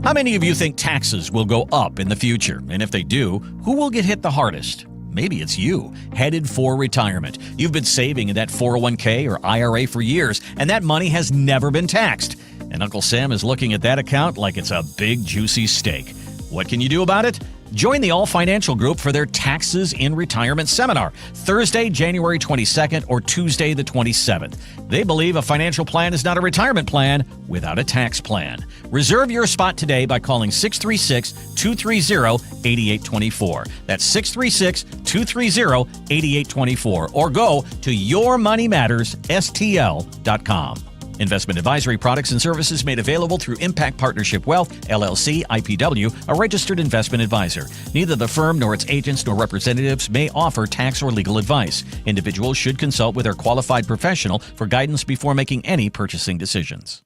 How many of you think taxes will go up in the future? And if they do, who will get hit the hardest? Maybe it's you, headed for retirement. You've been saving in that 401k or IRA for years, and that money has never been taxed. And Uncle Sam is looking at that account like it's a big, juicy steak. What can you do about it? Join the All Financial Group for their Taxes in Retirement Seminar, Thursday, January 22nd or Tuesday the 27th. They believe a financial plan is not a retirement plan without a tax plan. Reserve your spot today by calling 636-230-8824. That's 636-230-8824. Or go to yourmoneymattersstl.com. Investment advisory products and services made available through Impact Partnership Wealth, LLC, IPW, a registered investment advisor. Neither the firm nor its agents nor representatives may offer tax or legal advice. Individuals should consult with their qualified professional for guidance before making any purchasing decisions.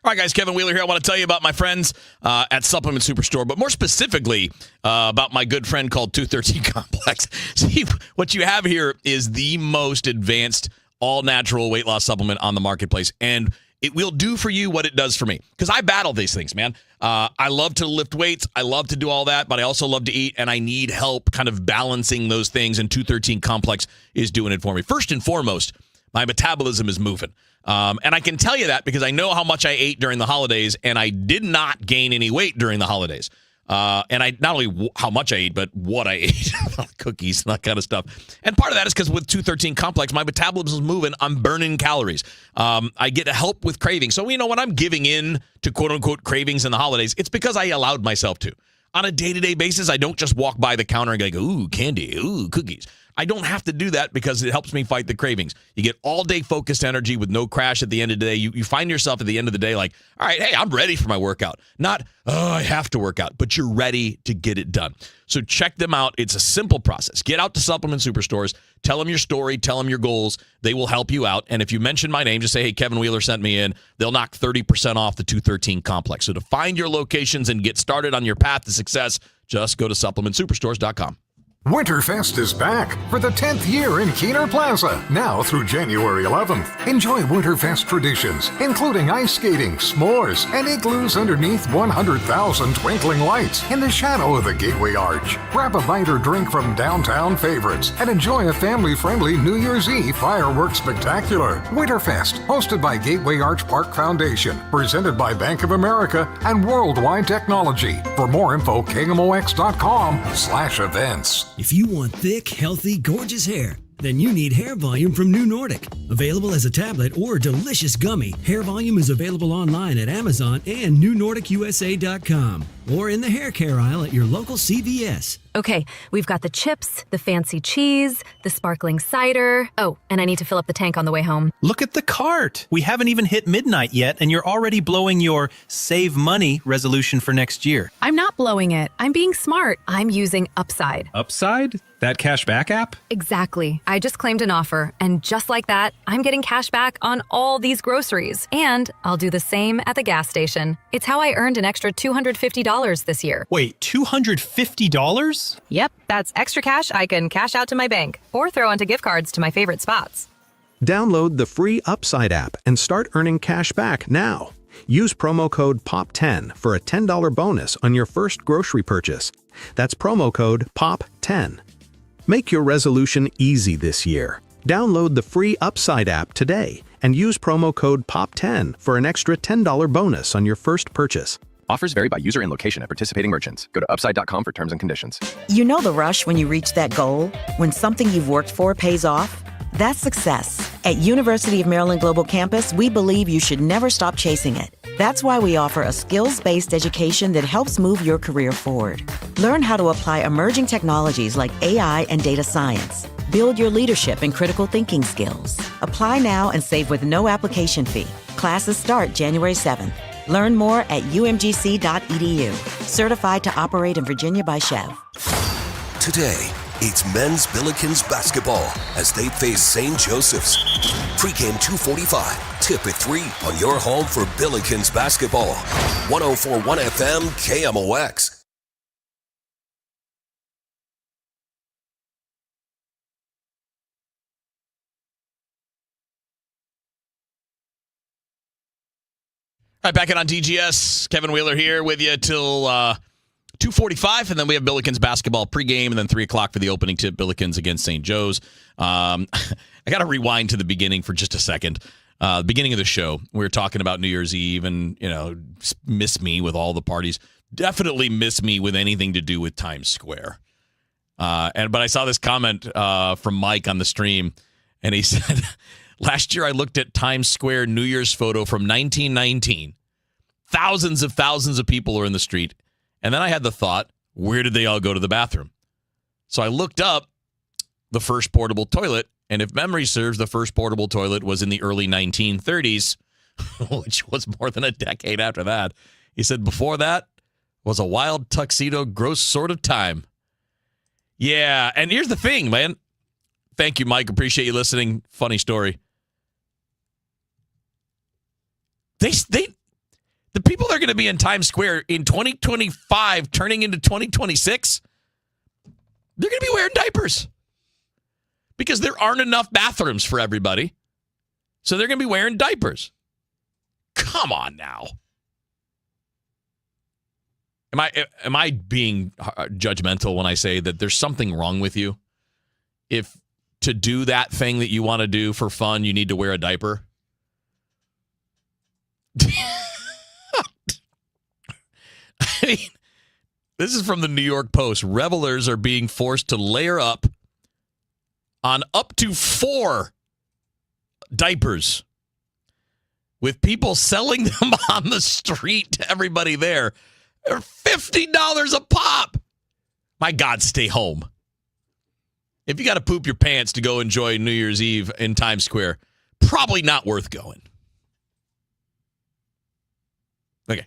All right, guys, Kevin Wheeler here. I want to tell you about my friends at Supplement Superstore, but more specifically about my good friend called 213 Complex. See, what you have here is the most advanced all-natural weight loss supplement on the marketplace, and it will do for you what it does for me, because I battle these things, man. I love to lift weights. I love to do all that, but I also love to eat, and I need help kind of balancing those things, and 213 Complex is doing it for me. First and foremost, my metabolism is moving. And I can tell you that because I know how much I ate during the holidays, and I did not gain any weight during the holidays. And I not only how much I ate, but what I ate, cookies and that kind of stuff. And part of that is because with 213 Complex, my metabolism is moving. I'm burning calories. I get help with cravings. So, you know, when I'm giving in to quote unquote cravings in the holidays, it's because I allowed myself to. On a day-to-day basis, I don't just walk by the counter and go, ooh, candy, ooh, cookies. I don't have to do that because it helps me fight the cravings. You get all-day focused energy with no crash at the end of the day. You find yourself at the end of the day like, all right, hey, I'm ready for my workout. Not, oh, I have to work out, but you're ready to get it done. So check them out. It's a simple process. Get out to Supplement Superstores. Tell them your story. Tell them your goals. They will help you out. And if you mention my name, just say, hey, Kevin Wheeler sent me in. They'll knock 30% off the 213 Complex. So to find your locations and get started on your path to success, just go to supplementsuperstores.com. Winterfest is back for the 10th year in Keener Plaza, now through January 11th. Enjoy Winterfest traditions, including ice skating, s'mores, and igloos underneath 100,000 twinkling lights in the shadow of the Gateway Arch. Grab a bite or drink from downtown favorites and enjoy a family-friendly New Year's Eve fireworks spectacular. Winterfest, hosted by Gateway Arch Park Foundation, presented by Bank of America and Worldwide Technology. For more info, KMOX.com/events. If you want thick, healthy, gorgeous hair, then you need Hair Volume from New Nordic. Available as a tablet or delicious gummy, Hair Volume is available online at Amazon and NewNordicUSA.com. or in the hair care aisle at your local CVS. Okay, we've got the chips, the fancy cheese, the sparkling cider. Oh, and I need to fill up the tank on the way home. Look at the cart. We haven't even hit midnight yet, and you're already blowing your save money resolution for next year. I'm not blowing it. I'm being smart. I'm using Upside. Upside? That cash back app? Exactly. I just claimed an offer, and just like that, I'm getting cash back on all these groceries. And I'll do the same at the gas station. It's how I earned an extra $250 this year. Wait, $250? Yep, that's extra cash I can cash out to my bank or throw onto gift cards to my favorite spots. Download the free Upside app and start earning cash back now. Use promo code POP10 for a $10 bonus on your first grocery purchase. That's promo code POP10. Make your resolution easy this year. Download the free Upside app today and use promo code POP10 for an extra $10 bonus on your first purchase. Offers vary by user and location at participating merchants. Go to upside.com for terms and conditions. You know the rush when you reach that goal? When something you've worked for pays off? That's success. At University of Maryland Global Campus, we believe you should never stop chasing it. That's why we offer a skills-based education that helps move your career forward. Learn how to apply emerging technologies like AI and data science. Build your leadership and critical thinking skills. Apply now and save with no application fee. Classes start January 7th. Learn more at umgc.edu. Certified to operate in Virginia by Chev. Today, it's men's Billikens basketball as they face St. Joseph's. Pre-game 2:45. Tip at 3 on your home for Billikens basketball. 104.1 FM KMOX. All right, back in on DGS. Kevin Wheeler here with you till 2:45, and then we have Billikens basketball pregame, and then 3 o'clock for the opening tip, Billikens against St. Joe's. I got to rewind to the beginning for just a second. Beginning of the show, we were talking about New Year's Eve and, miss me with all the parties. Definitely miss me with anything to do with Times Square. But I saw this comment from Mike on the stream, and he said, last year I looked at Times Square New Year's photo from 1919. Thousands of people are in the street. And then I had the thought, where did they all go to the bathroom? So I looked up the first portable toilet, and if memory serves, the first portable toilet was in the early 1930s, which was more than a decade after that. He said before that was a wild tuxedo, gross sort of time. Yeah, and here's the thing, man. Thank you, Mike. Appreciate you listening. Funny story. The people that are going to be in Times Square in 2025 turning into 2026, they're going to be wearing diapers because there aren't enough bathrooms for everybody. So they're going to be wearing diapers. Come on now. Am I being judgmental when I say that there's something wrong with you? If to do that thing that you want to do for fun, you need to wear a diaper? I mean, this is from the New York Post. Revelers are being forced to layer up on up to 4 diapers, with people selling them on the street to everybody there. They're $50 a pop. My God, stay home. If you got to poop your pants to go enjoy New Year's Eve in Times Square, probably not worth going. Okay.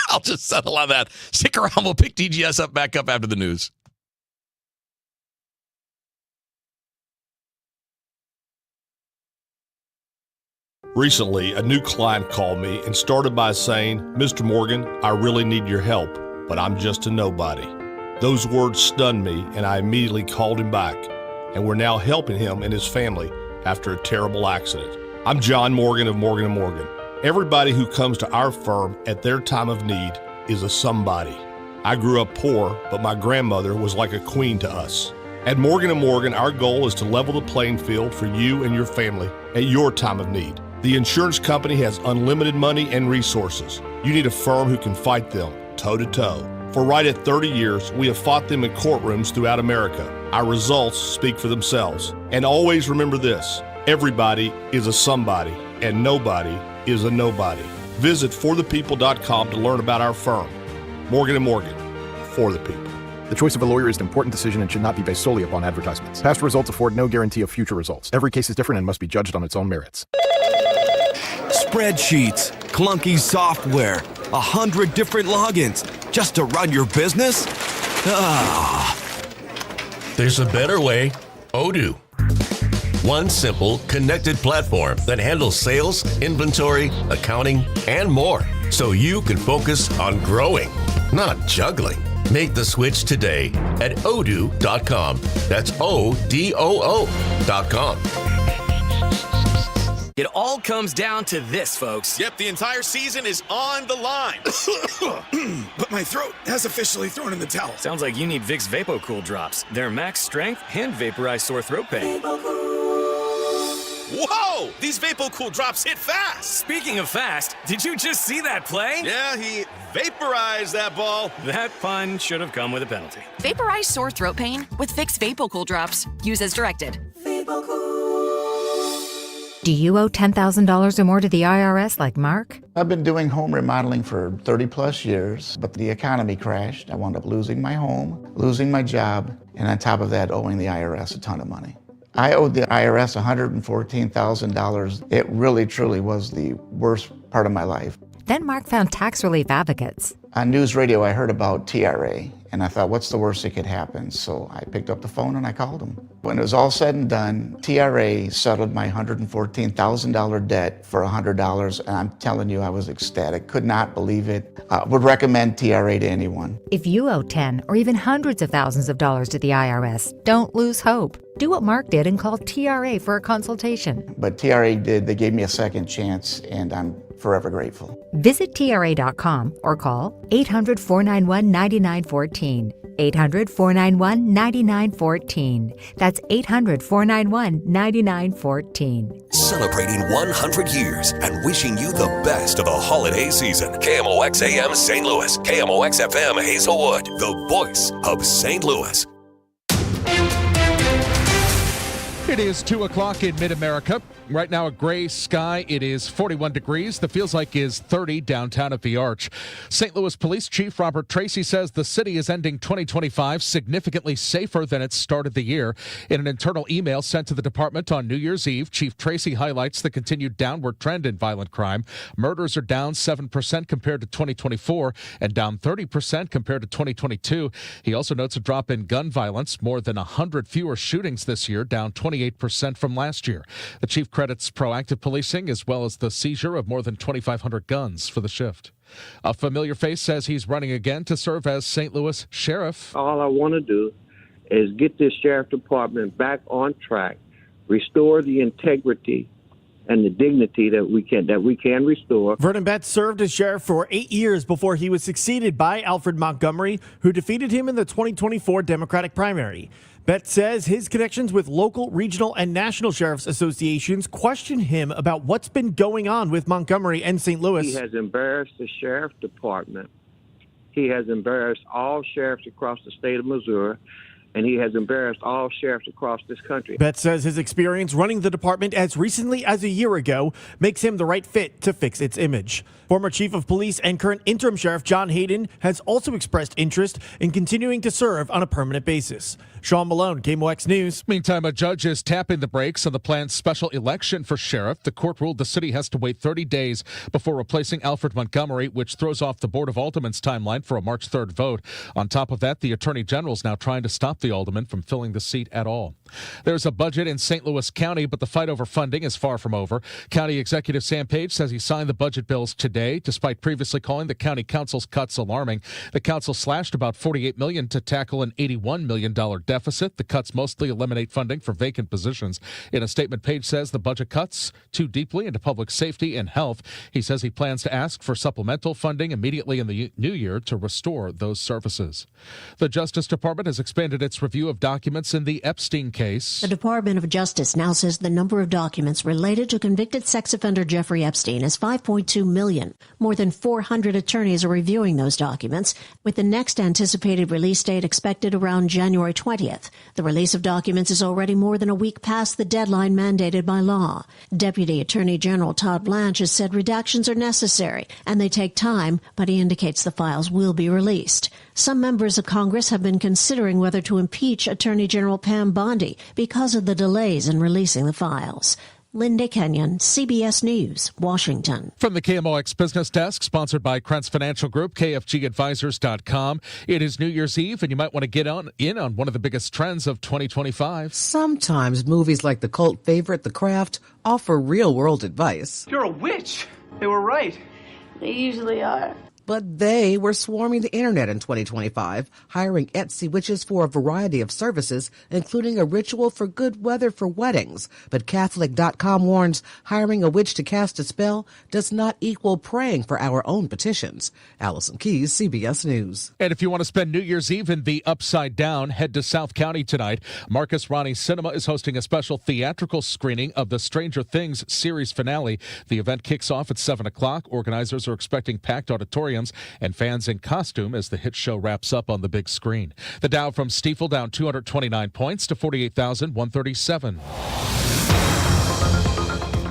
I'll just settle on that. Stick around. We'll pick DGS back up after the news. Recently, a new client called me and started by saying, "Mr. Morgan, I really need your help, but I'm just a nobody." Those words stunned me, and I immediately called him back, and we're now helping him and his family after a terrible accident. I'm John Morgan of Morgan & Morgan. Everybody who comes to our firm at their time of need is a somebody. I grew up poor, but my grandmother was like a queen to us. At Morgan & Morgan, our goal is to level the playing field for you and your family at your time of need. The insurance company has unlimited money and resources. You need a firm who can fight them toe-to-toe. For right at 30 years, we have fought them in courtrooms throughout America. Our results speak for themselves. And always remember this: everybody is a somebody, and nobody is a nobody. Visit forthepeople.com to learn about our firm. Morgan & Morgan, for the people. The choice of a lawyer is an important decision and should not be based solely upon advertisements. Past results afford no guarantee of future results. Every case is different and must be judged on its own merits. Spreadsheets, clunky software, 100 different logins just to run your business? There's a better way. Odoo. One simple, connected platform that handles sales, inventory, accounting, and more, so you can focus on growing, not juggling. Make the switch today at odoo.com. That's ODOO.com. It all comes down to this, folks. Yep, the entire season is on the line. But my throat has officially thrown in the towel. Sounds like you need Vicks VapoCool drops. They're max strength and vaporize sore throat pain. Whoa! These VapoCool drops hit fast. Speaking of fast, did you just see that play? Yeah, he vaporized that ball. That pun should have come with a penalty. Vaporize sore throat pain with Vicks VapoCool drops. Use as directed. Do you owe $10,000 or more to the IRS like Mark? I've been doing home remodeling for 30 plus years, but the economy crashed. I wound up losing my home, losing my job, and on top of that, owing the IRS a ton of money. I owed the IRS $114,000. It really, truly was the worst part of my life. Then Mark found tax relief advocates. On news radio, I heard about TRA, and I thought, what's the worst that could happen? So I picked up the phone and I called them. When it was all said and done, TRA settled my $114,000 debt for $100, and I'm telling you, I was ecstatic. Could not believe it. Would recommend TRA to anyone. If you owe 10 or even hundreds of thousands of dollars to the IRS, don't lose hope. Do what Mark did and call TRA for a consultation. But TRA did. They gave me a second chance, and I'm forever grateful. Visit TRA.com or call 800-491-9914. 800-491-9914. That's 800-491-9914. Celebrating 100 years and wishing you the best of the holiday season. KMOX AM St. Louis. KMOX FM Hazelwood. The voice of St. Louis. It is 2 o'clock in mid-America. Right now, a gray sky. It is 41 degrees. The feels like is 30 downtown at the Arch. St. Louis Police Chief Robert Tracy says the city is ending 2025 significantly safer than it started the year. In an internal email sent to the department on New Year's Eve, Chief Tracy highlights the continued downward trend in violent crime. Murders are down 7% compared to 2024 and down 30% compared to 2022. He also notes a drop in gun violence, more than 100 fewer shootings this year, down 28% from last year. The chief credits proactive policing as well as the seizure of more than 2,500 guns for the shift. A familiar face says he's running again to serve as St. Louis sheriff. All I want to do is get this sheriff department back on track, restore the integrity and the dignity that we can restore. Vernon Betts served as sheriff for 8 years before he was succeeded by Alfred Montgomery, who defeated him in the 2024 Democratic primary. Betts says his connections with local, regional, and national sheriff's associations question him about what's been going on with Montgomery and St. Louis. He has embarrassed the sheriff department. He has embarrassed all sheriffs across the state of Missouri, and he has embarrassed all sheriffs across this country. Betts says his experience running the department as recently as a year ago makes him the right fit to fix its image. Former chief of police and current interim sheriff John Hayden has also expressed interest in continuing to serve on a permanent basis. Sean Malone, KMOX News. Meantime, a judge is tapping the brakes on the planned special election for sheriff. The court ruled the city has to wait 30 days before replacing Alfred Montgomery, which throws off the Board of Aldermen's timeline for a March 3rd vote. On top of that, the Attorney General is now trying to stop the alderman from filling the seat at all. There's a budget in St. Louis County, but the fight over funding is far from over. County Executive Sam Page says he signed the budget bills today, despite previously calling the county council's cuts alarming. The council slashed about $48 million to tackle an $81 million deficit. The cuts mostly eliminate funding for vacant positions. In a statement, Page says the budget cuts too deeply into public safety and health. He says he plans to ask for supplemental funding immediately in the new year to restore those services. The Justice Department has expanded its review of documents in the Epstein case. The Department of Justice now says the number of documents related to convicted sex offender Jeffrey Epstein is 5.2 million. More than 400 attorneys are reviewing those documents, with the next anticipated release date expected around January 20th. 20th. The release of documents is already more than a week past the deadline mandated by law. Deputy Attorney General Todd Blanche has said redactions are necessary and they take time, but he indicates the files will be released. Some members of Congress have been considering whether to impeach Attorney General Pam Bondi because of the delays in releasing the files. Linda Kenyon, CBS News, Washington. From the KMOX Business Desk, sponsored by Krentz Financial Group, KFGadvisors.com. It is New Year's Eve, and you might want to get in on one of the biggest trends of 2025. Sometimes movies like the cult favorite The Craft offer real-world advice. You're a witch. They were right. They usually are. But they were swarming the internet in 2025, hiring Etsy witches for a variety of services, including a ritual for good weather for weddings. But Catholic.com warns hiring a witch to cast a spell does not equal praying for our own petitions. Allison Keyes, CBS News. And if you want to spend New Year's Eve in the Upside Down, head to South County tonight. Marcus Ronnie Cinema is hosting a special theatrical screening of the Stranger Things series finale. The event kicks off at 7 o'clock. Organizers are expecting packed auditoriums and fans in costume as the hit show wraps up on the big screen. The Dow from Stifel down 229 points to 48,137.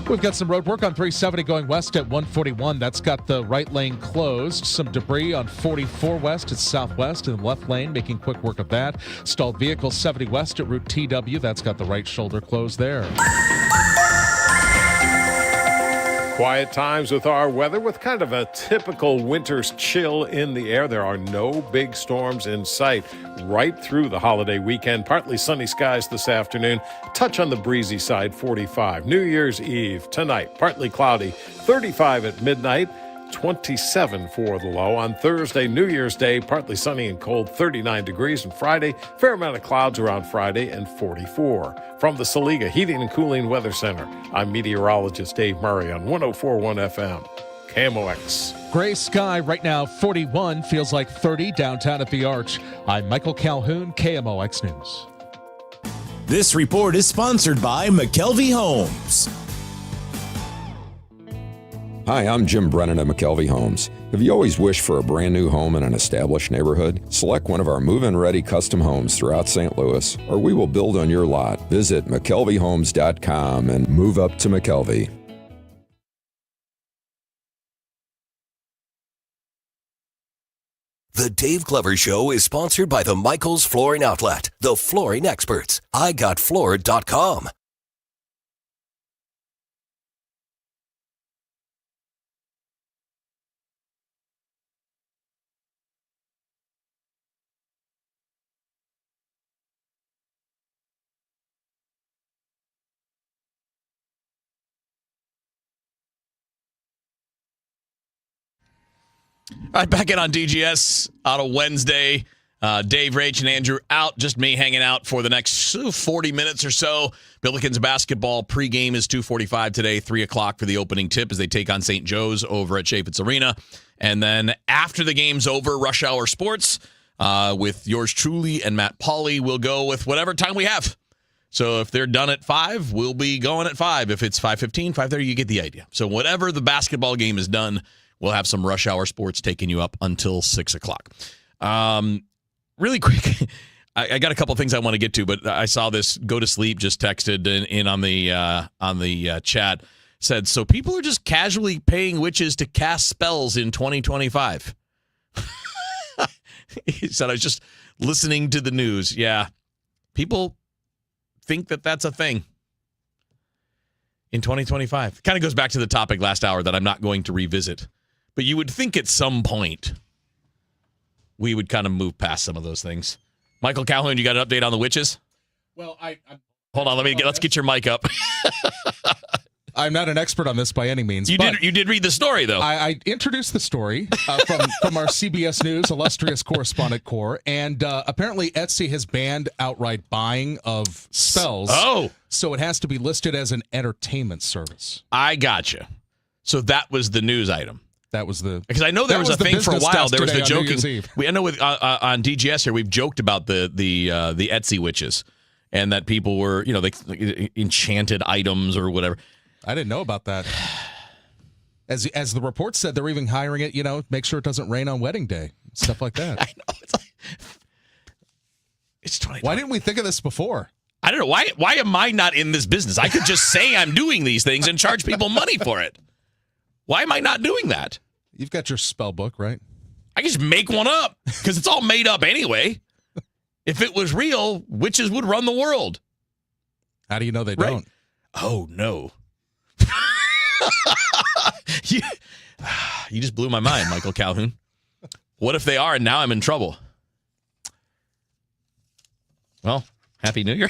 We've got some road work on 370 going west at 141. That's got the right lane closed. Some debris on 44 west at southwest in the left lane, making quick work of that. Stalled vehicle 70 west at Route TW. That's got the right shoulder closed there. Quiet times with our weather with kind of a typical winter's chill in the air. There are no big storms in sight right through the holiday weekend. Partly sunny skies this afternoon. Touch on the breezy side, 45. New Year's Eve tonight, partly cloudy, 35 at midnight. 27 for the low. On Thursday, New Year's Day, partly sunny and cold, 39 degrees. And Friday, fair amount of clouds around Friday and 44. From the Saliga Heating and Cooling Weather Center, I'm meteorologist Dave Murray on 104.1 FM. KMOX. Gray sky right now, 41, feels like 30 downtown at the Arch. I'm Michael Calhoun, KMOX News. This report is sponsored by McKelvey Homes. Hi, I'm Jim Brennan of McKelvey Homes. Have you always wished for a brand new home in an established neighborhood? Select one of our move-in ready custom homes throughout St. Louis, or we will build on your lot. Visit McKelveyHomes.com and move up to McKelvey. The Dave Glover Show is sponsored by the Michaels Flooring Outlet, the flooring experts. IGotFloored.com. All right, back in on DGS on a Wednesday. Dave, Rach, and Andrew out. Just me hanging out for the next 40 minutes or so. Billikens basketball pregame is 2:45 today, 3 o'clock for the opening tip as they take on St. Joe's over at Chaffetz Arena. And then after the game's over, Rush Hour Sports with yours truly and Matt Pauley will go with whatever time we have. So if they're done at 5, we'll be going at 5. If it's 5:15, 5:30, you get the idea. So whatever the basketball game is done, we'll have some Rush Hour Sports taking you up until 6 o'clock. Really quick, I got a couple things I want to get to, but I saw this. Go to Sleep just texted in on the chat, said, so people are just casually paying witches to cast spells in 2025. He said, I was just listening to the news. Yeah, people think that that's a thing in 2025. Kind of goes back to the topic last hour that I'm not going to revisit. But you would think at some point we would kind of move past some of those things. Michael Calhoun, you got an update on the witches? Well, hold on. Let's get your mic up. I'm not an expert on this by any means. You did read the story, though. I introduced the story from our CBS News illustrious correspondent corps, and apparently Etsy has banned outright buying of spells. Oh. So it has to be listed as an entertainment service. I gotcha. So that was the news item. That was the because I know there was a thing for a while. There was the joking. I know with on DGS here we've joked about the Etsy witches, and that people were they enchanted items or whatever. I didn't know about that. As the report said, they're even hiring it. Make sure it doesn't rain on wedding day, stuff like that. I know. It's 2020. Why didn't we think of this before? I don't know. Why am I not in this business? I could just say I'm doing these things and charge people money for it. Why am I not doing that? You've got your spell book, right? I can just make one up because it's all made up anyway. If it was real, witches would run the world. How do you know they don't? Oh, no. you just blew my mind, Michael Calhoun. What if they are, and now I'm in trouble? Well, Happy New Year.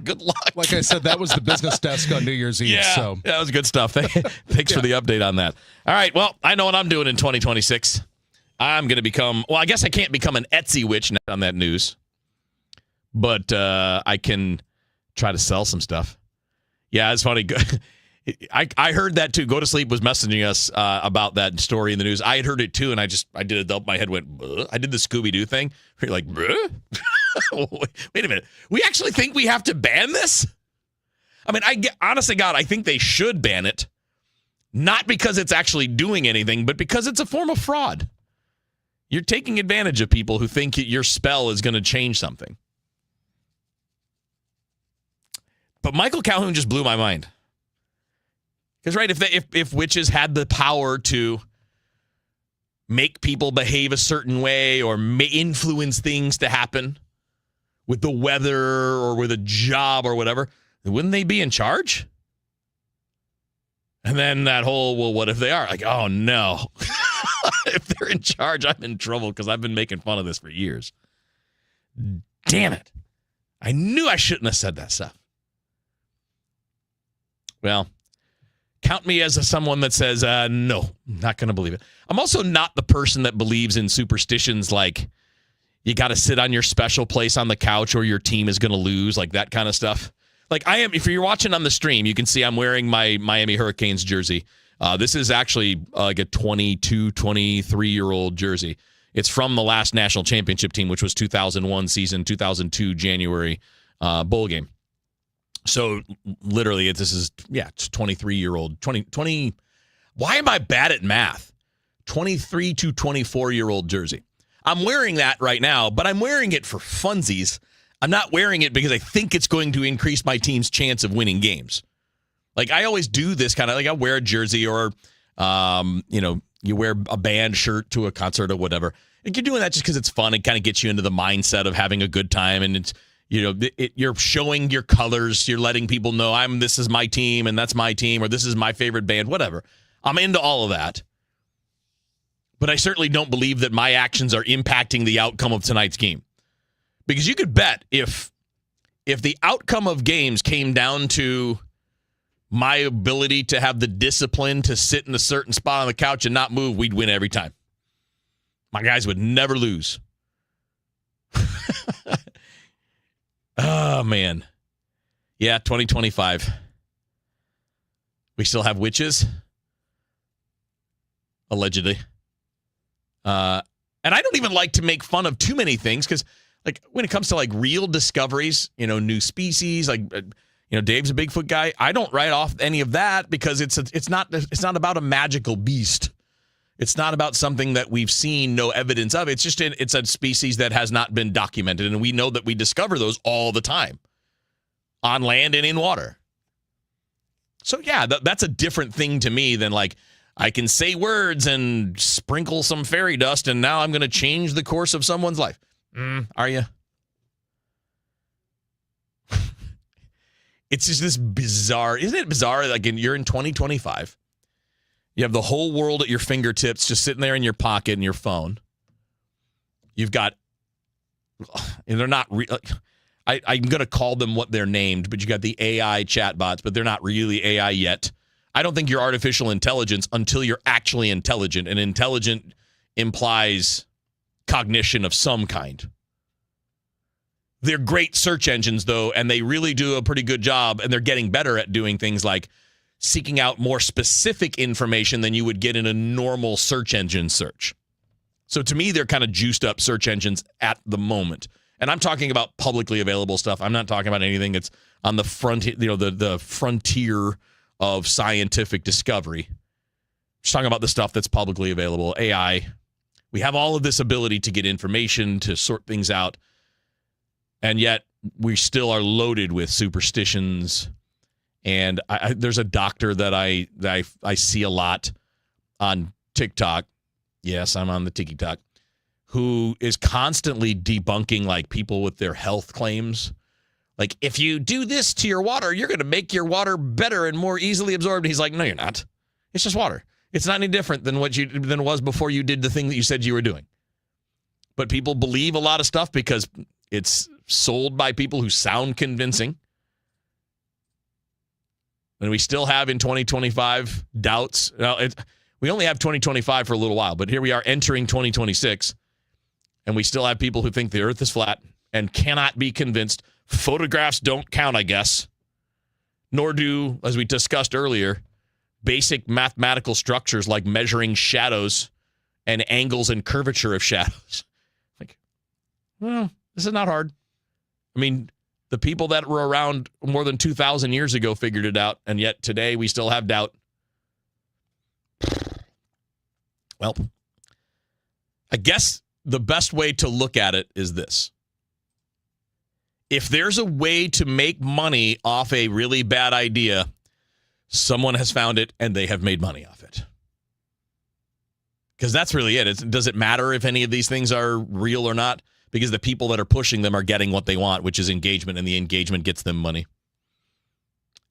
Good luck. Like I said, that was the business desk on New Year's Eve. Yeah, So that was good stuff. Thanks for the update on that. All right, well, I know what I'm doing in 2026. I'm going to become, well, I guess I can't become an Etsy witch on that news, but I can try to sell some stuff. Yeah, it's funny. I heard that too. Go to Sleep was messaging us about that story in the news. I had heard it too, and I did it. My head went, bleh. I did the Scooby-Doo thing. You're like, wait a minute. We actually think we have to ban this? I mean, honestly, God, I think they should ban it. Not because it's actually doing anything, but because it's a form of fraud. You're taking advantage of people who think your spell is going to change something. But Michael Calhoun just blew my mind. Because, right, if witches had the power to make people behave a certain way or influence things to happen with the weather or with a job or whatever, wouldn't they be in charge? And then that whole, well, what if they are? Like, oh, no. If they're in charge, I'm in trouble because I've been making fun of this for years. Damn it. I knew I shouldn't have said that stuff. Well, count me as someone that says, no, not going to believe it. I'm also not the person that believes in superstitions like you got to sit on your special place on the couch or your team is going to lose, like that kind of stuff. Like I am, if you're watching on the stream, you can see I'm wearing my Miami Hurricanes jersey. This is actually like a 22, 23-year-old jersey. It's from the last national championship team, which was 2001 season, 2002 January bowl game. So literally, it's 23-year-old, 20. Why am I bad at math? 23 to 24-year-old jersey. I'm wearing that right now, but I'm wearing it for funsies. I'm not wearing it because I think it's going to increase my team's chance of winning games. Like I always do this kind of like I wear a jersey or, you wear a band shirt to a concert or whatever. And you're doing that just because it's fun and kind of gets you into the mindset of having a good time. And it's, you're showing your colors. You're letting people know this is my team and that's my team or this is my favorite band, whatever. I'm into all of that. But I certainly don't believe that my actions are impacting the outcome of tonight's game. Because you could bet if the outcome of games came down to my ability to have the discipline to sit in a certain spot on the couch and not move, we'd win every time. My guys would never lose. Oh, man. Yeah, 2025. We still have witches. Allegedly. And I don't even like to make fun of too many things because, like, when it comes to, like, real discoveries, new species, like, Dave's a Bigfoot guy. I don't write off any of that because it's not about a magical beast. It's not about something that we've seen no evidence of. It's just it's a species that has not been documented, and we know that we discover those all the time on land and in water. So, yeah, that's a different thing to me than, like, I can say words and sprinkle some fairy dust, and now I'm going to change the course of someone's life. Are you? It's just this bizarre. Isn't it bizarre? Like, you're in 2025. You have the whole world at your fingertips, just sitting there in your pocket in your phone. You've got, and they're not, I'm going to call them what they're named, but you got the AI chatbots, but they're not really AI yet. I don't think you're artificial intelligence until you're actually intelligent, and intelligent implies cognition of some kind. They're great search engines, though, and they really do a pretty good job, and they're getting better at doing things like seeking out more specific information than you would get in a normal search engine search. So to me, they're kind of juiced up search engines at the moment. And I'm talking about publicly available stuff. I'm not talking about anything that's on the front, the frontier of scientific discovery. Just talking about the stuff that's publicly available, AI. We have all of this ability to get information, to sort things out. And yet we still are loaded with superstitions. And there's a doctor that I see a lot on TikTok. Yes, I'm on the TikTok, who is constantly debunking like people with their health claims. Like, if you do this to your water, you're going to make your water better and more easily absorbed. He's like, no, you're not. It's just water. It's not any different than it was before you did the thing that you said you were doing. But people believe a lot of stuff because it's sold by people who sound convincing. And we still have in 2025 doubts. Now, we only have 2025 for a little while, but here we are entering 2026, and we still have people who think the earth is flat and cannot be convinced. Photographs don't count, I guess, nor do, as we discussed earlier, basic mathematical structures like measuring shadows and angles and curvature of shadows. Like, well, this is not hard. I mean, the people that were around more than 2,000 years ago figured it out, and yet today we still have doubt. Well, I guess the best way to look at it is this. If there's a way to make money off a really bad idea, someone has found it and they have made money off it. Because that's really it. Does it matter if any of these things are real or not? Because the people that are pushing them are getting what they want, which is engagement, and the engagement gets them money.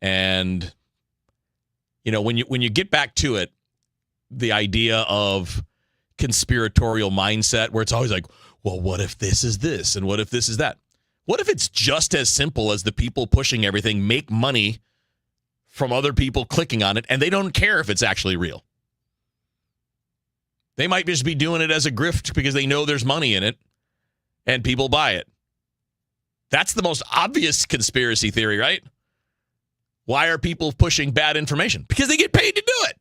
And, you know, when you get back to it, the idea of conspiratorial mindset where it's always like, well, what if this is this and what if this is that? What if it's just as simple as the people pushing everything make money from other people clicking on it and they don't care if it's actually real? They might just be doing it as a grift because they know there's money in it and people buy it. That's the most obvious conspiracy theory, right? Why are people pushing bad information? Because they get paid to do it.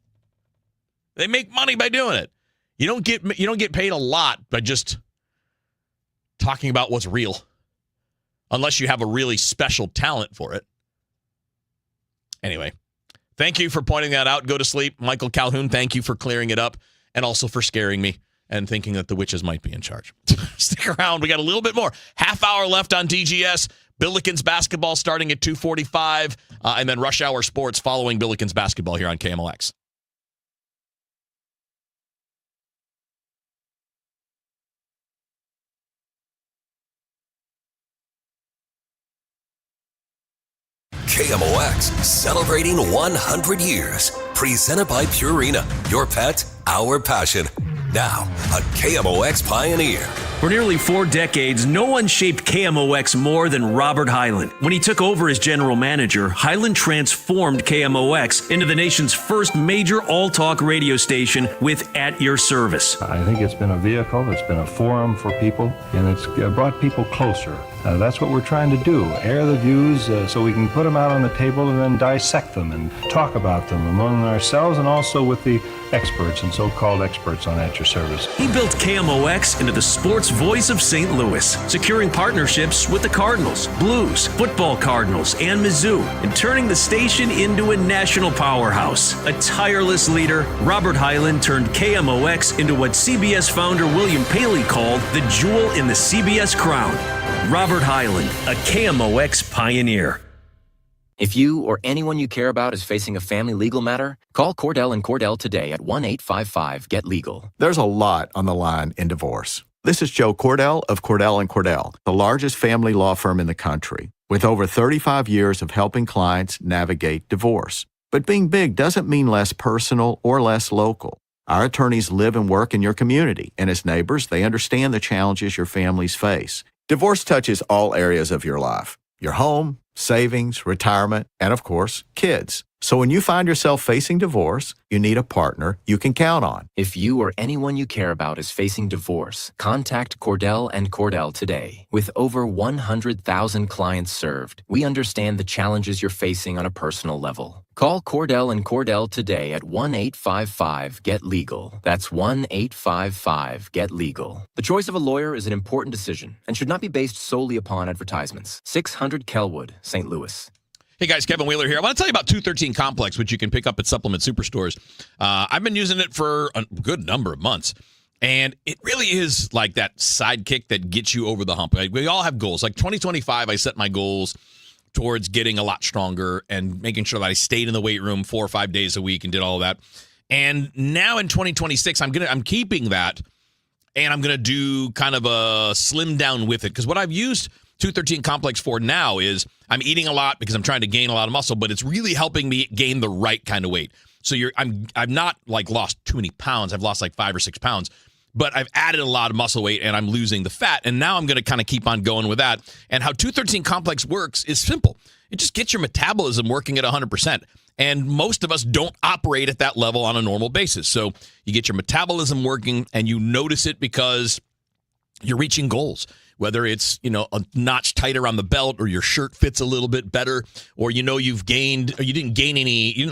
They make money by doing it. You don't get paid a lot by just talking about what's real, unless you have a really special talent for it. Anyway, thank you for pointing that out. Go to sleep. Michael Calhoun, thank you for clearing it up and also for scaring me and thinking that the witches might be in charge. Stick around. We got a little bit more. Half hour left on DGS. Billikens basketball starting at 2:45, and then rush hour sports following Billikens basketball here on KMOX. KMOX, celebrating 100 years. Presented by Purina. Your pet, our passion. Now, a KMOX pioneer. For nearly 4 decades, no one shaped KMOX more than Robert Hyland. When he took over as general manager, Hyland transformed KMOX into the nation's first major all-talk radio station with At Your Service. I think it's been a vehicle, it's been a forum for people, and it's brought people closer. That's what we're trying to do, air the views so we can put them out on the table and then dissect them and talk about them among ourselves and also with the experts and so-called experts on At Your Service. He built KMOX into the sports voice of St. Louis, securing partnerships with the Cardinals, Blues, Football Cardinals, and Mizzou, and turning the station into a national powerhouse. A tireless leader, Robert Hyland turned KMOX into what CBS founder William Paley called the jewel in the CBS crown. Robert Hyland, a KMOX pioneer. If you or anyone you care about is facing a family legal matter, call Cordell & Cordell today at 1-855-GET-LEGAL. There's a lot on the line in divorce. This is Joe Cordell of Cordell & Cordell, the largest family law firm in the country, with over 35 years of helping clients navigate divorce. But being big doesn't mean less personal or less local. Our attorneys live and work in your community, and as neighbors, they understand the challenges your families face. Divorce touches all areas of your life: your home, savings, retirement, and of course, kids. So when you find yourself facing divorce, you need a partner you can count on. If you or anyone you care about is facing divorce, contact Cordell & Cordell today. With over 100,000 clients served, we understand the challenges you're facing on a personal level. Call Cordell & Cordell today at 1-855-GET-LEGAL. That's 1-855-GET-LEGAL. The choice of a lawyer is an important decision and should not be based solely upon advertisements. 600 Kelwood, St. Louis. Hey guys, Kevin Wheeler here. I want to tell you about 213 Complex, which you can pick up at supplement superstores. I've been using it for a good number of months, And it really is like that sidekick that gets you over the hump. Like, we all have goals. Like 2025, I set my goals towards getting a lot stronger and making sure that I stayed in the weight room 4 or 5 days a week and did all of that. And now in 2026, I'm keeping that, and I'm gonna do kind of a slim down with it, because what I've used 213 Complex for now is I'm eating a lot because I'm trying to gain a lot of muscle, but it's really helping me gain the right kind of weight. So I've not like lost too many pounds. I've lost like 5 or 6 pounds. But I've added a lot of muscle weight, and I'm losing the fat. And now I'm going to kind of keep on going with that. And how 213 Complex works is simple. It just gets your metabolism working at 100%. And most of us don't operate at that level on a normal basis. So you get your metabolism working, and you notice it because you're reaching goals. Whether it's, a notch tighter on the belt, or your shirt fits a little bit better, or you've gained, or you didn't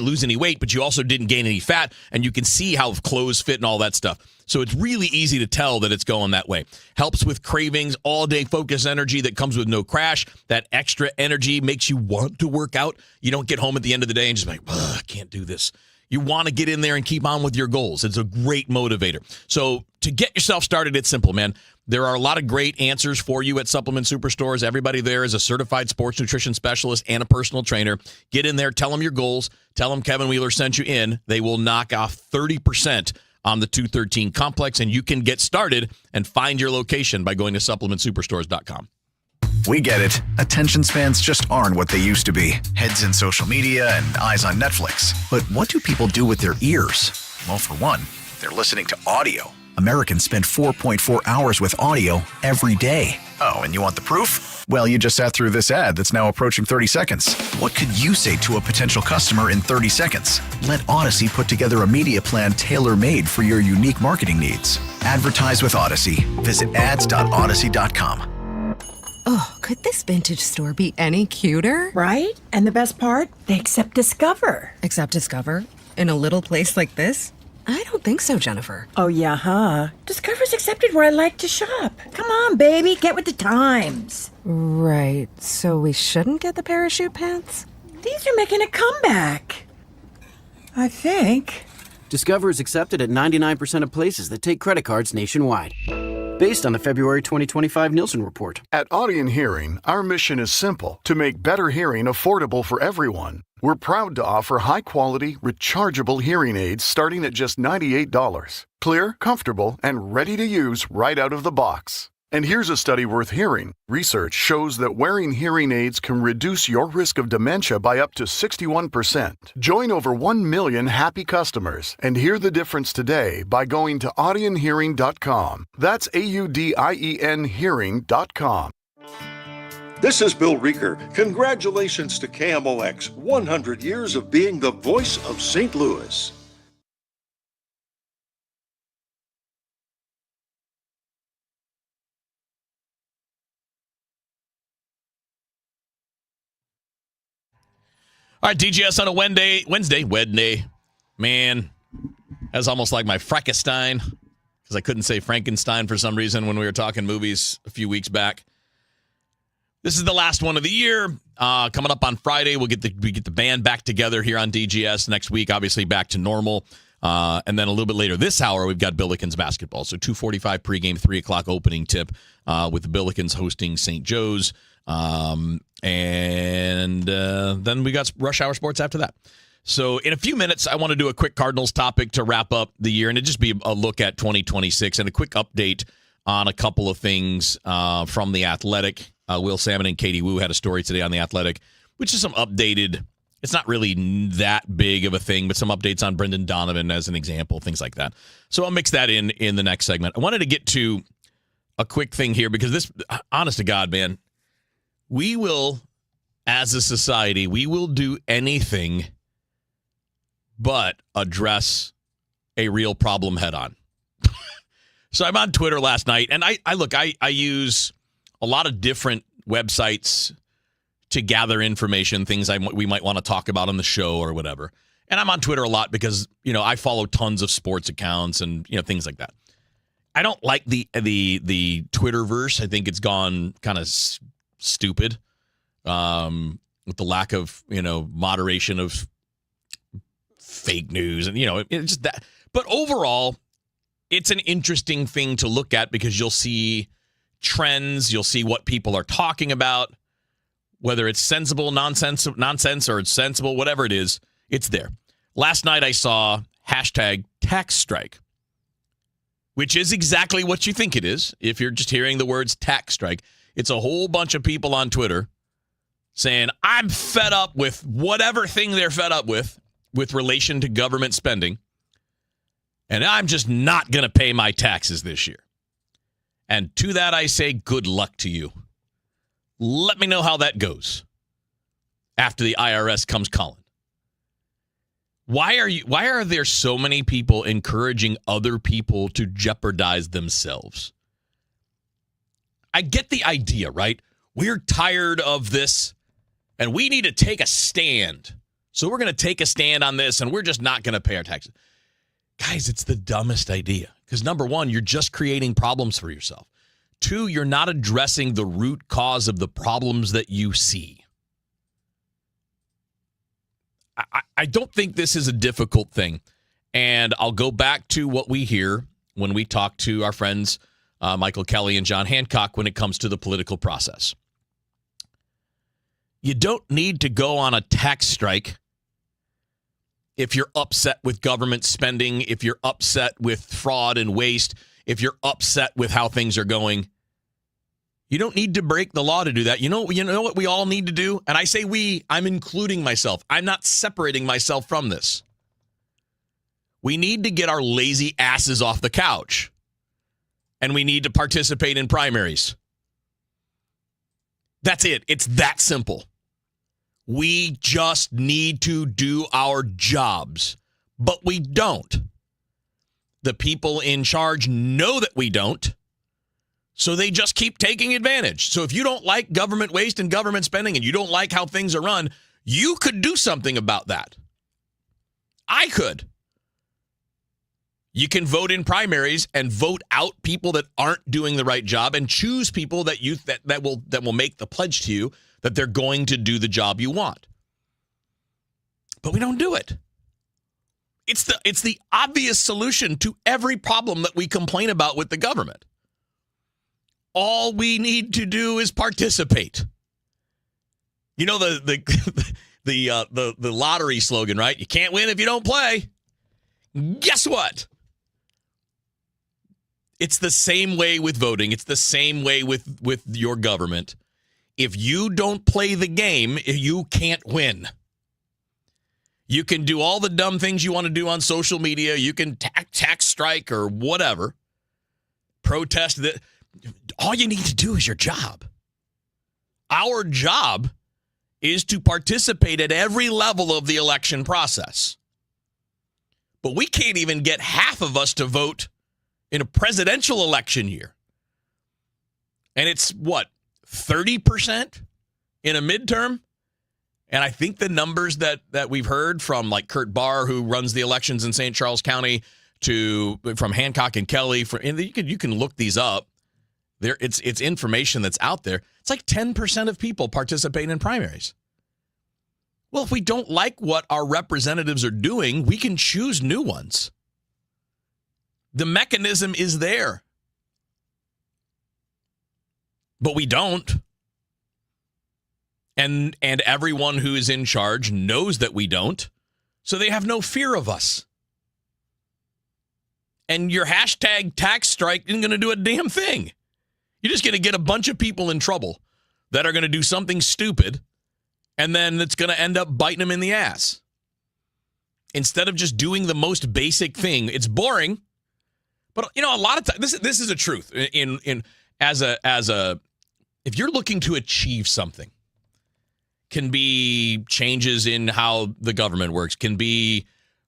lose any weight, but you also didn't gain any fat, and you can see how clothes fit and all that stuff. So it's really easy to tell that it's going that way. Helps with cravings, all-day focus energy that comes with no crash. That extra energy makes you want to work out. You don't get home at the end of the day and just like, I can't do this. You want to get in there and keep on with your goals. It's a great motivator. So to get yourself started, it's simple, man. There are a lot of great answers for you at Supplement Superstores. Everybody there is a certified sports nutrition specialist and a personal trainer. Get in there, tell them your goals, tell them Kevin Wheeler sent you in. They will knock off 30% on the 213 Complex, and you can get started and find your location by going to supplementsuperstores.com. We get it. Attention spans just aren't what they used to be. Heads in social media and eyes on Netflix. But what do people do with their ears? Well, for one, they're listening to audio. Americans spend 4.4 hours with audio every day. Oh, and you want the proof? Well, you just sat through this ad that's now approaching 30 seconds. What could you say to a potential customer in 30 seconds? Let Odyssey put together a media plan tailor-made for your unique marketing needs. Advertise with Odyssey. Visit ads.odyssey.com. Oh, could this vintage store be any cuter? Right? And the best part? They accept Discover. Accept Discover? In a little place like this? I don't think so, Jennifer. Oh, yeah, huh? Discover's accepted where I like to shop. Come on, baby, get with the times. Right, so we shouldn't get the parachute pants? These are making a comeback. I think. Discover is accepted at 99% of places that take credit cards nationwide. Based on the February 2025 Nielsen report. At Audion Hearing, our mission is simple: to make better hearing affordable for everyone. We're proud to offer high-quality, rechargeable hearing aids starting at just $98. Clear, comfortable, and ready to use right out of the box. And here's a study worth hearing. Research shows that wearing hearing aids can reduce your risk of dementia by up to 61%. Join over 1 million happy customers and hear the difference today by going to audionhearing.com. That's AUDIEN hearing.com. This is Bill Rieger. Congratulations to KMOX, 100 years of being the voice of St. Louis. All right, DGS on a Wednesday. Man, that's almost like my Frankenstein, because I couldn't say Frankenstein for some reason when we were talking movies a few weeks back. This is the last one of the year. Coming up on Friday, we get the band back together here on DGS. Next week, obviously back to normal. And then a little bit later this hour, we've got Billikens basketball. So 2:45 pregame, 3 o'clock opening tip with the Billikens hosting St. Joe's. And then we got Rush Hour Sports after that. So in a few minutes, I want to do a quick Cardinals topic to wrap up the year, and it'd just be a look at 2026 and a quick update on a couple of things from The Athletic. Will Salmon and Katie Wu had a story today on The Athletic, which is some updated, it's not really that big of a thing, but some updates on Brendan Donovan as an example, things like that. So I'll mix that in the next segment. I wanted to get to a quick thing here because this, honest to God, man, we will, as a society, we will do anything but address a real problem head on. So I'm on Twitter last night, and I use a lot of different websites to gather information, things we might want to talk about on the show or whatever. And I'm on Twitter a lot because, I follow tons of sports accounts and, things like that. I don't like the Twitterverse. I think it's gone kind of stupid with the lack of, moderation of fake news and, it's just that. But overall, it's an interesting thing to look at because you'll see trends, you'll see what people are talking about, whether it's sensible, nonsense, or it's sensible, whatever it is, it's there. Last night I saw hashtag tax strike, which is exactly what you think it is. If you're just hearing the words tax strike, it's a whole bunch of people on Twitter saying, I'm fed up with whatever thing they're fed up with relation to government spending, and I'm just not going to pay my taxes this year. And to that I say, good luck to you. Let me know how that goes after the IRS comes calling. Why are there so many people encouraging other people to jeopardize themselves? I get the idea, right? We're tired of this and we need to take a stand. So we're going to take a stand on this and we're just not going to pay our taxes. Guys, it's the dumbest idea because number one, you're just creating problems for yourself. Two, you're not addressing the root cause of the problems that you see. I don't think this is a difficult thing. And I'll go back to what we hear when we talk to our friends Michael Kelly and John Hancock when it comes to the political process. You don't need to go on a tax strike if you're upset with government spending, if you're upset with fraud and waste, if you're upset with how things are going. You don't need to break the law to do that. You know what we all need to do? And I say we, I'm including myself. I'm not separating myself from this. We need to get our lazy asses off the couch. And we need to participate in primaries. That's it. It's that simple. We just need to do our jobs. But we don't. The people in charge know that we don't. So they just keep taking advantage. So if you don't like government waste and government spending and you don't like how things are run, you could do something about that. I could. You can vote in primaries and vote out people that aren't doing the right job and choose people that will make the pledge to you that they're going to do the job you want. But we don't do it. It's the obvious solution to every problem that we complain about with the government. All we need to do is participate. You know the lottery slogan, right? You can't win if you don't play. Guess what? It's the same way with voting. It's the same way with your government. If you don't play the game, you can't win. You can do all the dumb things you want to do on social media. You can tax strike or whatever. Protest that. All you need to do is your job. Our job is to participate at every level of the election process. But we can't even get half of us to vote in a presidential election year. And it's, what, 30% in a midterm? And I think the numbers that we've heard from, like, Kurt Barr, who runs the elections in St. Charles County, from Hancock and Kelly, and you can look these up. It's information that's out there. It's like 10% of people participate in primaries. Well, if we don't like what our representatives are doing, we can choose new ones. The mechanism is there. But we don't. And everyone who is in charge knows that we don't. So they have no fear of us. And your hashtag tax strike isn't going to do a damn thing. You're just going to get a bunch of people in trouble that are going to do something stupid, and then it's going to end up biting them in the ass. Instead of just doing the most basic thing, it's boring. But a lot of times this is a truth. If you're looking to achieve something, can be changes in how the government works, can be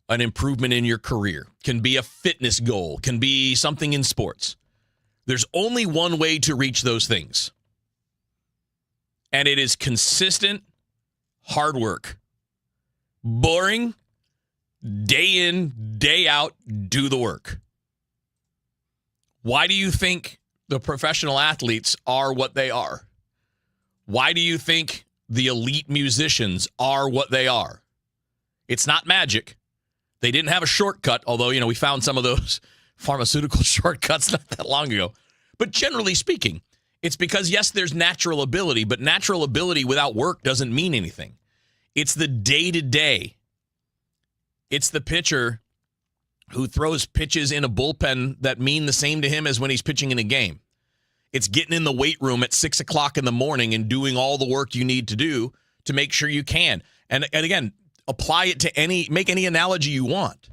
an improvement in your career, can be a fitness goal, can be something in sports. There's only one way to reach those things. And it is consistent, hard work. Boring, day in, day out, do the work. Why do you think the professional athletes are what they are? Why do you think the elite musicians are what they are? It's not magic. They didn't have a shortcut, although, we found some of those pharmaceutical shortcuts not that long ago. But generally speaking, it's because, yes, there's natural ability, but natural ability without work doesn't mean anything. It's the day-to-day. It's the pitcher who throws pitches in a bullpen that mean the same to him as when he's pitching in a game. It's getting in the weight room at 6 o'clock in the morning and doing all the work you need to do to make sure you can. And again, apply it to make any analogy you want.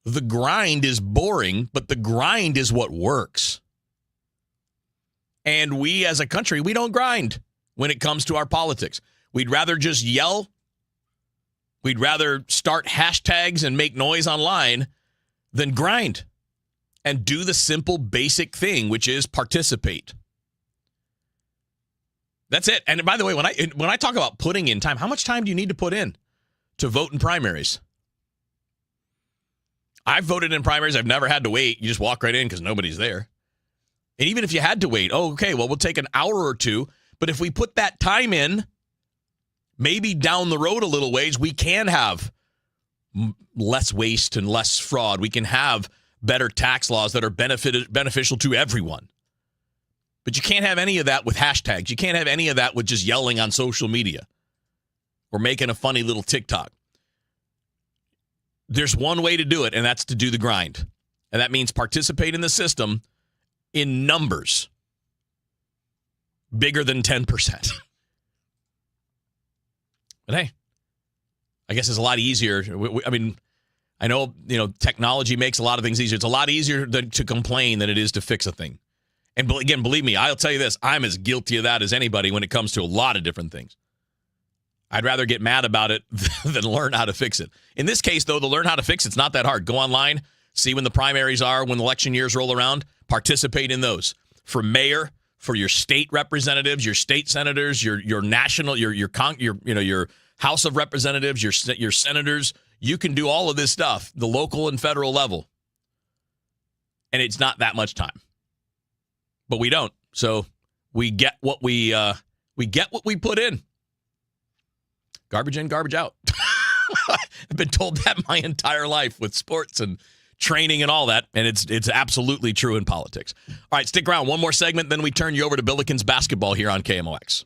The grind is boring, but the grind is what works. And we as a country, we don't grind when it comes to our politics. We'd rather just yell. We'd rather start hashtags and make noise online than grind and do the simple, basic thing, which is participate. That's it. And by the way, when I talk about putting in time, how much time do you need to put in to vote in primaries? I've voted in primaries. I've never had to wait. You just walk right in because nobody's there. And even if you had to wait, we'll take an hour or two. But if we put that time in, maybe down the road a little ways, we can have less waste and less fraud. We can have better tax laws that are beneficial to everyone. But you can't have any of that with hashtags. You can't have any of that with just yelling on social media or making a funny little TikTok. There's one way to do it, and that's to do the grind. And that means participate in the system in numbers bigger than 10%. But hey, I guess it's a lot easier. I know, technology makes a lot of things easier. It's a lot easier to complain than it is to fix a thing. And again, believe me, I'll tell you this, I'm as guilty of that as anybody when it comes to a lot of different things. I'd rather get mad about it than learn how to fix it. In this case, though, to learn how to fix it's not that hard. Go online, see when the primaries are, when election years roll around, participate in those. For mayor, for your state representatives, your state senators, your national, your House of Representatives, your senators, you can do all of this stuff, the local and federal level. And it's not that much time. But we don't. So we get what we put in. Garbage in, garbage out. I've been told that my entire life with sports and training and all that, and it's absolutely true in politics. All right, stick around. One more segment, then we turn you over to Billikens basketball here on KMOX.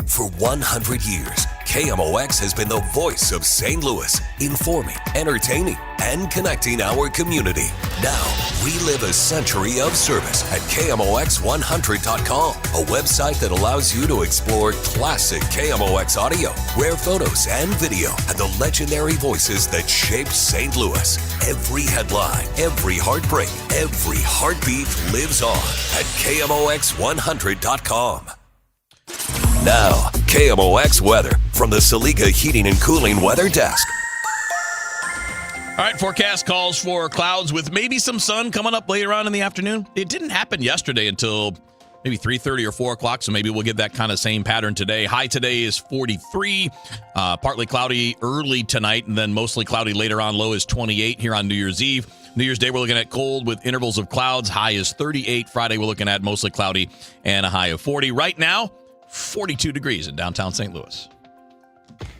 For 100 years, KMOX has been the voice of St. Louis, informing, entertaining, and connecting our community. Now, relive a century of service at KMOX100.com, a website that allows you to explore classic KMOX audio, rare photos and video, and the legendary voices that shaped St. Louis. Every headline, every heartbreak, every heartbeat lives on at KMOX100.com. Now, KMOX weather from the Saliga Heating and Cooling Weather Desk. All right, forecast calls for clouds with maybe some sun coming up later on in the afternoon. It didn't happen yesterday until maybe 3:30 or 4 o'clock, so maybe we'll get that kind of same pattern today. High today is 43, partly cloudy early tonight, and then mostly cloudy later on. Low is 28 here on New Year's Eve. New Year's Day, we're looking at cold with intervals of clouds. High is 38. Friday, we're looking at mostly cloudy and a high of 40. Right now, 42 degrees in downtown St. Louis.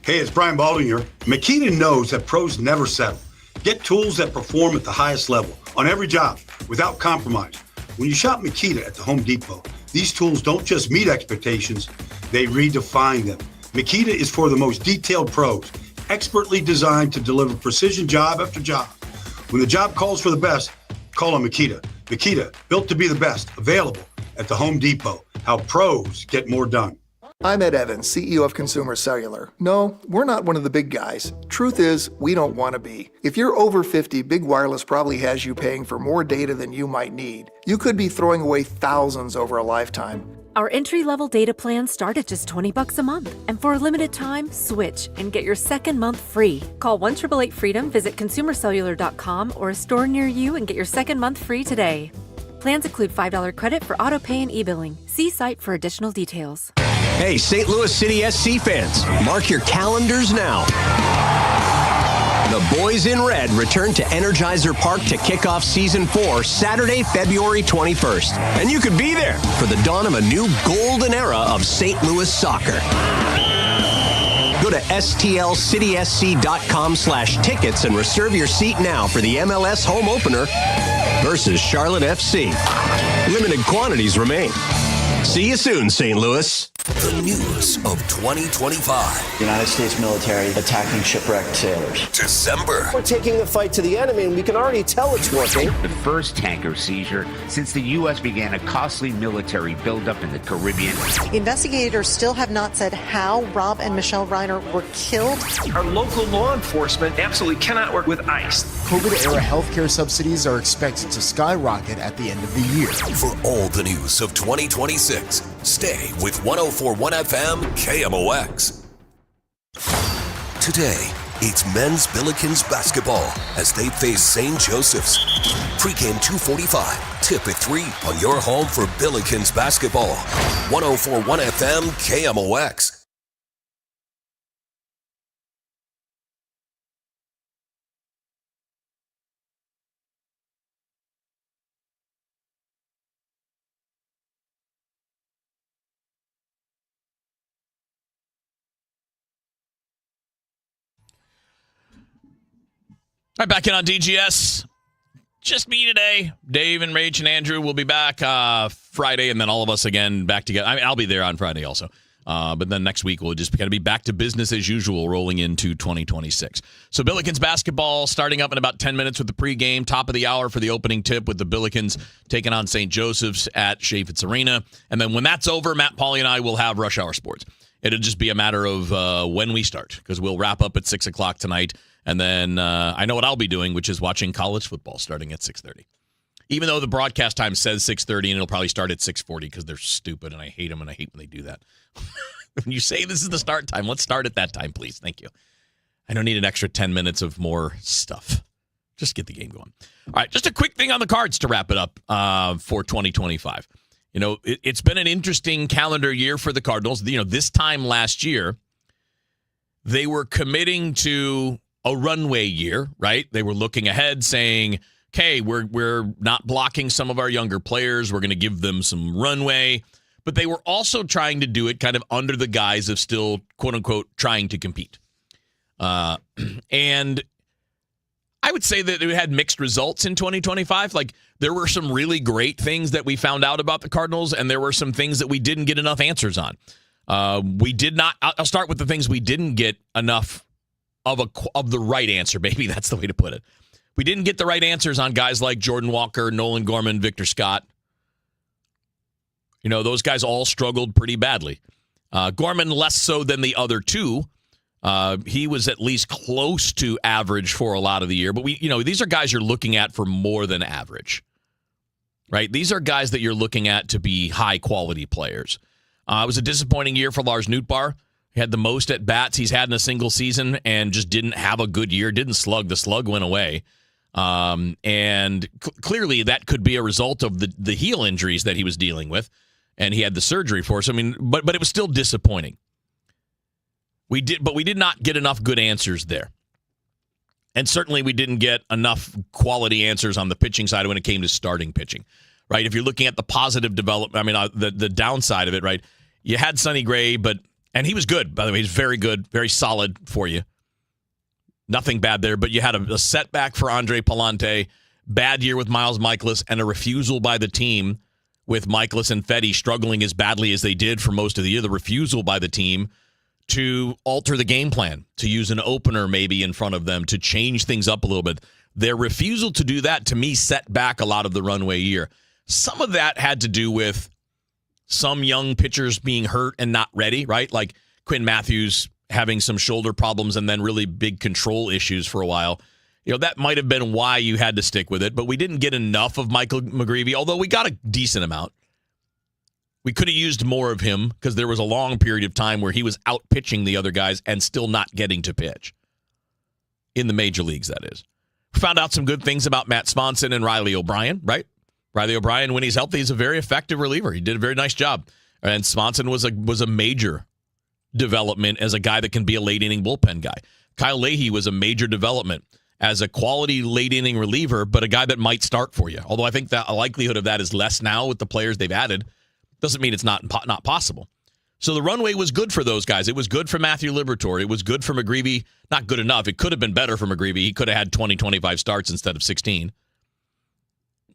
Hey, it's Brian Baldwin here. Makita knows that pros never settle. Get tools that perform at the highest level on every job without compromise. When you shop Makita at the Home Depot, these tools don't just meet expectations, they redefine them. Makita is for the most detailed pros, expertly designed to deliver precision job after job. When the job calls for the best, call on Makita. Makita, built to be the best, available at the Home Depot. How pros get more done. I'm Ed Evans, CEO of Consumer Cellular. No, we're not one of the big guys. Truth is, we don't want to be. If you're over 50, Big Wireless probably has you paying for more data than you might need. You could be throwing away thousands over a lifetime. Our entry-level data plans start at just $20 a month. And for a limited time, switch and get your second month free. Call 1-888-FREEDOM, visit consumercellular.com or a store near you and get your second month free today. Plans include $5 credit for auto pay and e-billing. See site for additional details. Hey, St. Louis City SC fans, mark your calendars now. The Boys in Red return to Energizer Park to kick off Season 4 Saturday, February 21st. And you could be there for the dawn of a new golden era of St. Louis soccer. Go to stlcitysc.com/tickets and reserve your seat now for the MLS home opener versus Charlotte FC. Limited quantities remain. See you soon, St. Louis. The news of 2025. United States military attacking shipwrecked sailors. December. We're taking the fight to the enemy, and we can already tell it's working. The first tanker seizure since the U.S. began a costly military buildup in the Caribbean. Investigators still have not said how Rob and Michelle Reiner were killed. Our local law enforcement absolutely cannot work with ICE. COVID-era healthcare subsidies are expected to skyrocket at the end of the year. For all the news of 2026, stay with 104.1 FM KMOX. Today, it's men's Billikens basketball as they face St. Joseph's. Pre-game 2:45, tip at 3 on your home for Billikens basketball. 104.1 FM KMOX. All right, back in on DGS. Just me today. Dave and Rach and Andrew will be back Friday, and then all of us again back together. I mean, I'll be there on Friday also. But then next week we'll just kind of be back to business as usual rolling into 2026. So Billikens basketball starting up in about 10 minutes with the pregame. Top of the hour for the opening tip with the Billikens taking on St. Joseph's at Chaffetz Arena. And then when that's over, Matt Pauly and I will have Rush Hour Sports. It'll just be a matter of when we start because we'll wrap up at 6 o'clock tonight. And then I know what I'll be doing, which is watching college football starting at 6:30. Even though the broadcast time says 6:30, and it'll probably start at 6:40 because they're stupid, and I hate them, and I hate when they do that. When you say this is the start time, let's start at that time, please. Thank you. I don't need an extra 10 minutes of more stuff. Just get the game going. All right, just a quick thing on the cards to wrap it up for 2025. You know, it's been an interesting calendar year for the Cardinals. You know, this time last year, they were committing to a runway year, right? They were looking ahead saying, okay, we're not blocking some of our younger players. We're going to give them some runway. But they were also trying to do it kind of under the guise of still, quote unquote, trying to compete. And I would say that it had mixed results in 2025. Like there were some really great things that we found out about the Cardinals, and there were some things that we didn't get enough answers on. We did not. I'll start with the things we didn't get enough of the right answer. Maybe that's the way to put it. We didn't get the right answers on guys like Jordan Walker, Nolan Gorman, Victor Scott. You know, those guys all struggled pretty badly. Gorman less so than the other two. He was at least close to average for a lot of the year. But these are guys you're looking at for more than average, right? These are guys that you're looking at to be high quality players. It was a disappointing year for Lars Nootbaar. He had the most at bats he's had in a single season and just didn't have a good year. Didn't slug. The slug went away. And clearly that could be a result of the heel injuries that he was dealing with. And he had the surgery for us. I mean, but it was still disappointing. We did not get enough good answers there. And certainly we didn't get enough quality answers on the pitching side when it came to starting pitching. Right? If you're looking at the positive development, I mean, the downside of it, right? You had Sonny Gray, and he was good, by the way. He's very good, very solid for you. Nothing bad there, but you had a setback for Andre Palante, bad year with Miles Michaelis, and a refusal by the team with Michaelis and Fetty struggling as badly as they did for most of the year. The refusal by the team to alter the game plan, to use an opener maybe in front of them, to change things up a little bit. Their refusal to do that, to me, set back a lot of the runway year. Some of that had to do with some young pitchers being hurt and not ready, right? Like Quinn Matthews having some shoulder problems and then really big control issues for a while. You know, that might have been why you had to stick with it, but we didn't get enough of Michael McGreevy, although we got a decent amount. We could have used more of him because there was a long period of time where he was out pitching the other guys and still not getting to pitch. In the major leagues, that is. We found out some good things about Matt Swanson and Riley O'Brien, right? Riley O'Brien, when he's healthy, is a very effective reliever. He did a very nice job. And Swanson was a major development as a guy that can be a late inning bullpen guy. Kyle Leahy was a major development as a quality late-inning reliever, but a guy that might start for you. Although I think that a likelihood of that is less now with the players they've added. Doesn't mean it's not possible. So the runway was good for those guys. It was good for Matthew Liberatore. It was good for McGreevy. Not good enough. It could have been better for McGreevy. He could have had 20, 25 starts instead of 16.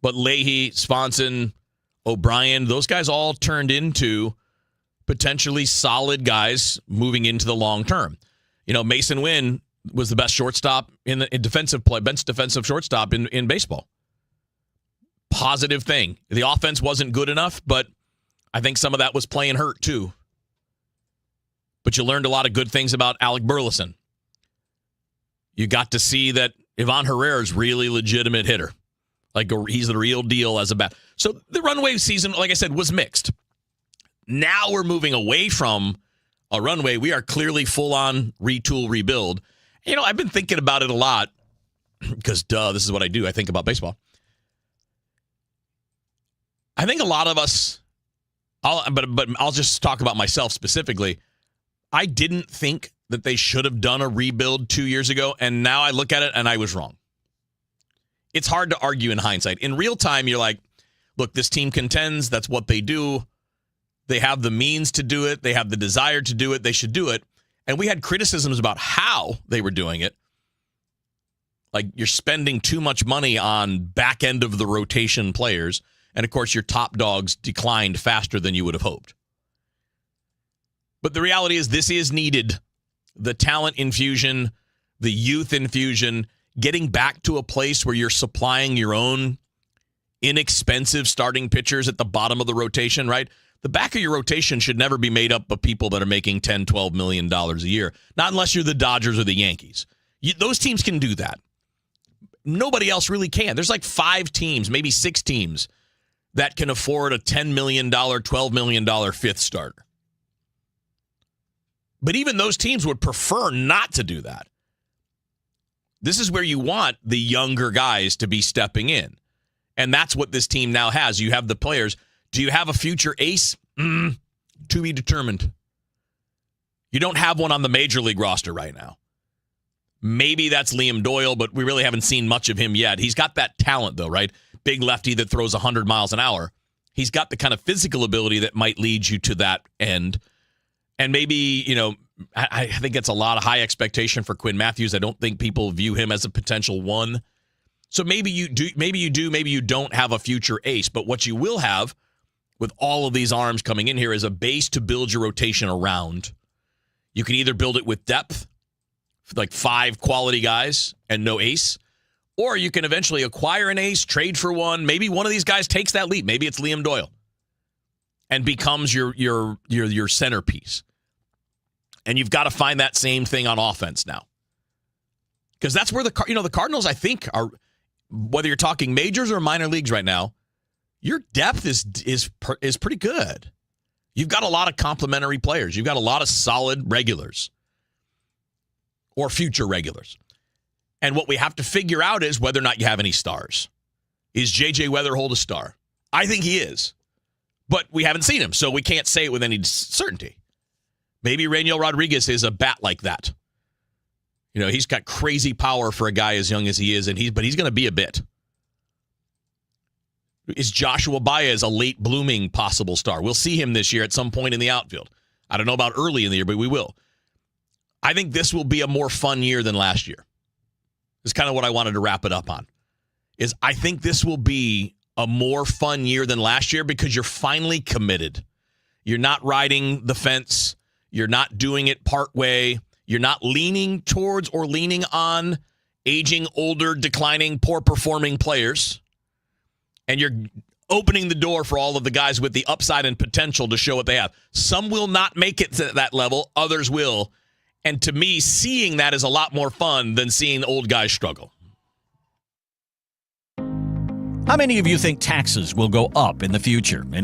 But Leahy, Swanson, O'Brien, those guys all turned into potentially solid guys moving into the long term. Mason Wynn was the best shortstop in defensive play, bench defensive shortstop in baseball. Positive thing. The offense wasn't good enough, but I think some of that was playing hurt too. But you learned a lot of good things about Alec Burleson. You got to see that Ivan Herrera is really legitimate hitter. Like he's the real deal as a bat. So the runway season, like I said, was mixed. Now we're moving away from a runway. We are clearly full on retool, rebuild. I've been thinking about it a lot because, this is what I do. I think about baseball. I think a lot of us, but I'll just talk about myself specifically. I didn't think that they should have done a rebuild 2 years ago, and now I look at it and I was wrong. It's hard to argue in hindsight. In real time, you're like, look, this team contends. That's what they do. They have the means to do it. They have the desire to do it. They should do it. And we had criticisms about how they were doing it. Like you're spending too much money on back end of the rotation players. And of course, your top dogs declined faster than you would have hoped. But the reality is this is needed. The talent infusion, the youth infusion, getting back to a place where you're supplying your own inexpensive starting pitchers at the bottom of the rotation, right? The back of your rotation should never be made up of people that are making $10, $12 million a year. Not unless you're the Dodgers or the Yankees. Those teams can do that. Nobody else really can. There's like 5 teams, maybe 6 teams that can afford a $10 million, $12 million fifth starter. But even those teams would prefer not to do that. This is where you want the younger guys to be stepping in. And that's what this team now has. You have the players. Do you have a future ace? To be determined. You don't have one on the major league roster right now. Maybe that's Liam Doyle, but we really haven't seen much of him yet. He's got that talent, though, right? Big lefty that throws 100 miles an hour. He's got the kind of physical ability that might lead you to that end. And maybe, I think it's a lot of high expectation for Quinn Matthews. I don't think people view him as a potential one. So maybe you do, maybe you don't have a future ace. But what you will have with all of these arms coming in here is a base to build your rotation around. You can either build it with depth, like 5 quality guys and no ace, or you can eventually acquire an ace, trade for one. Maybe one of these guys takes that leap. Maybe it's Liam Doyle and becomes your centerpiece. And you've got to find that same thing on offense now. Because that's where the Cardinals, I think, are, whether you're talking majors or minor leagues right now, your depth is pretty good. You've got a lot of complementary players. You've got a lot of solid regulars or future regulars. And what we have to figure out is whether or not you have any stars. Is J.J. Weatherhold a star? I think he is. But we haven't seen him, so we can't say it with any certainty. Maybe Rainiel Rodriguez is a bat like that. He's got crazy power for a guy as young as he is, but he's going to be a bit. Is Joshua Baez a late blooming possible star? We'll see him this year at some point in the outfield. I don't know about early in the year, but we will. I think this will be a more fun year than last year. It's kind of what I wanted to wrap it up on. Is I think this will be a more fun year than last year because you're finally committed. You're not riding the fence. You're not doing it part way. You're not leaning towards or leaning on aging, older, declining, poor performing players. And you're opening the door for all of the guys with the upside and potential to show what they have. Some will not make it to that level. Others will. And to me, seeing that is a lot more fun than seeing old guys struggle. How many of you think taxes will go up in the future?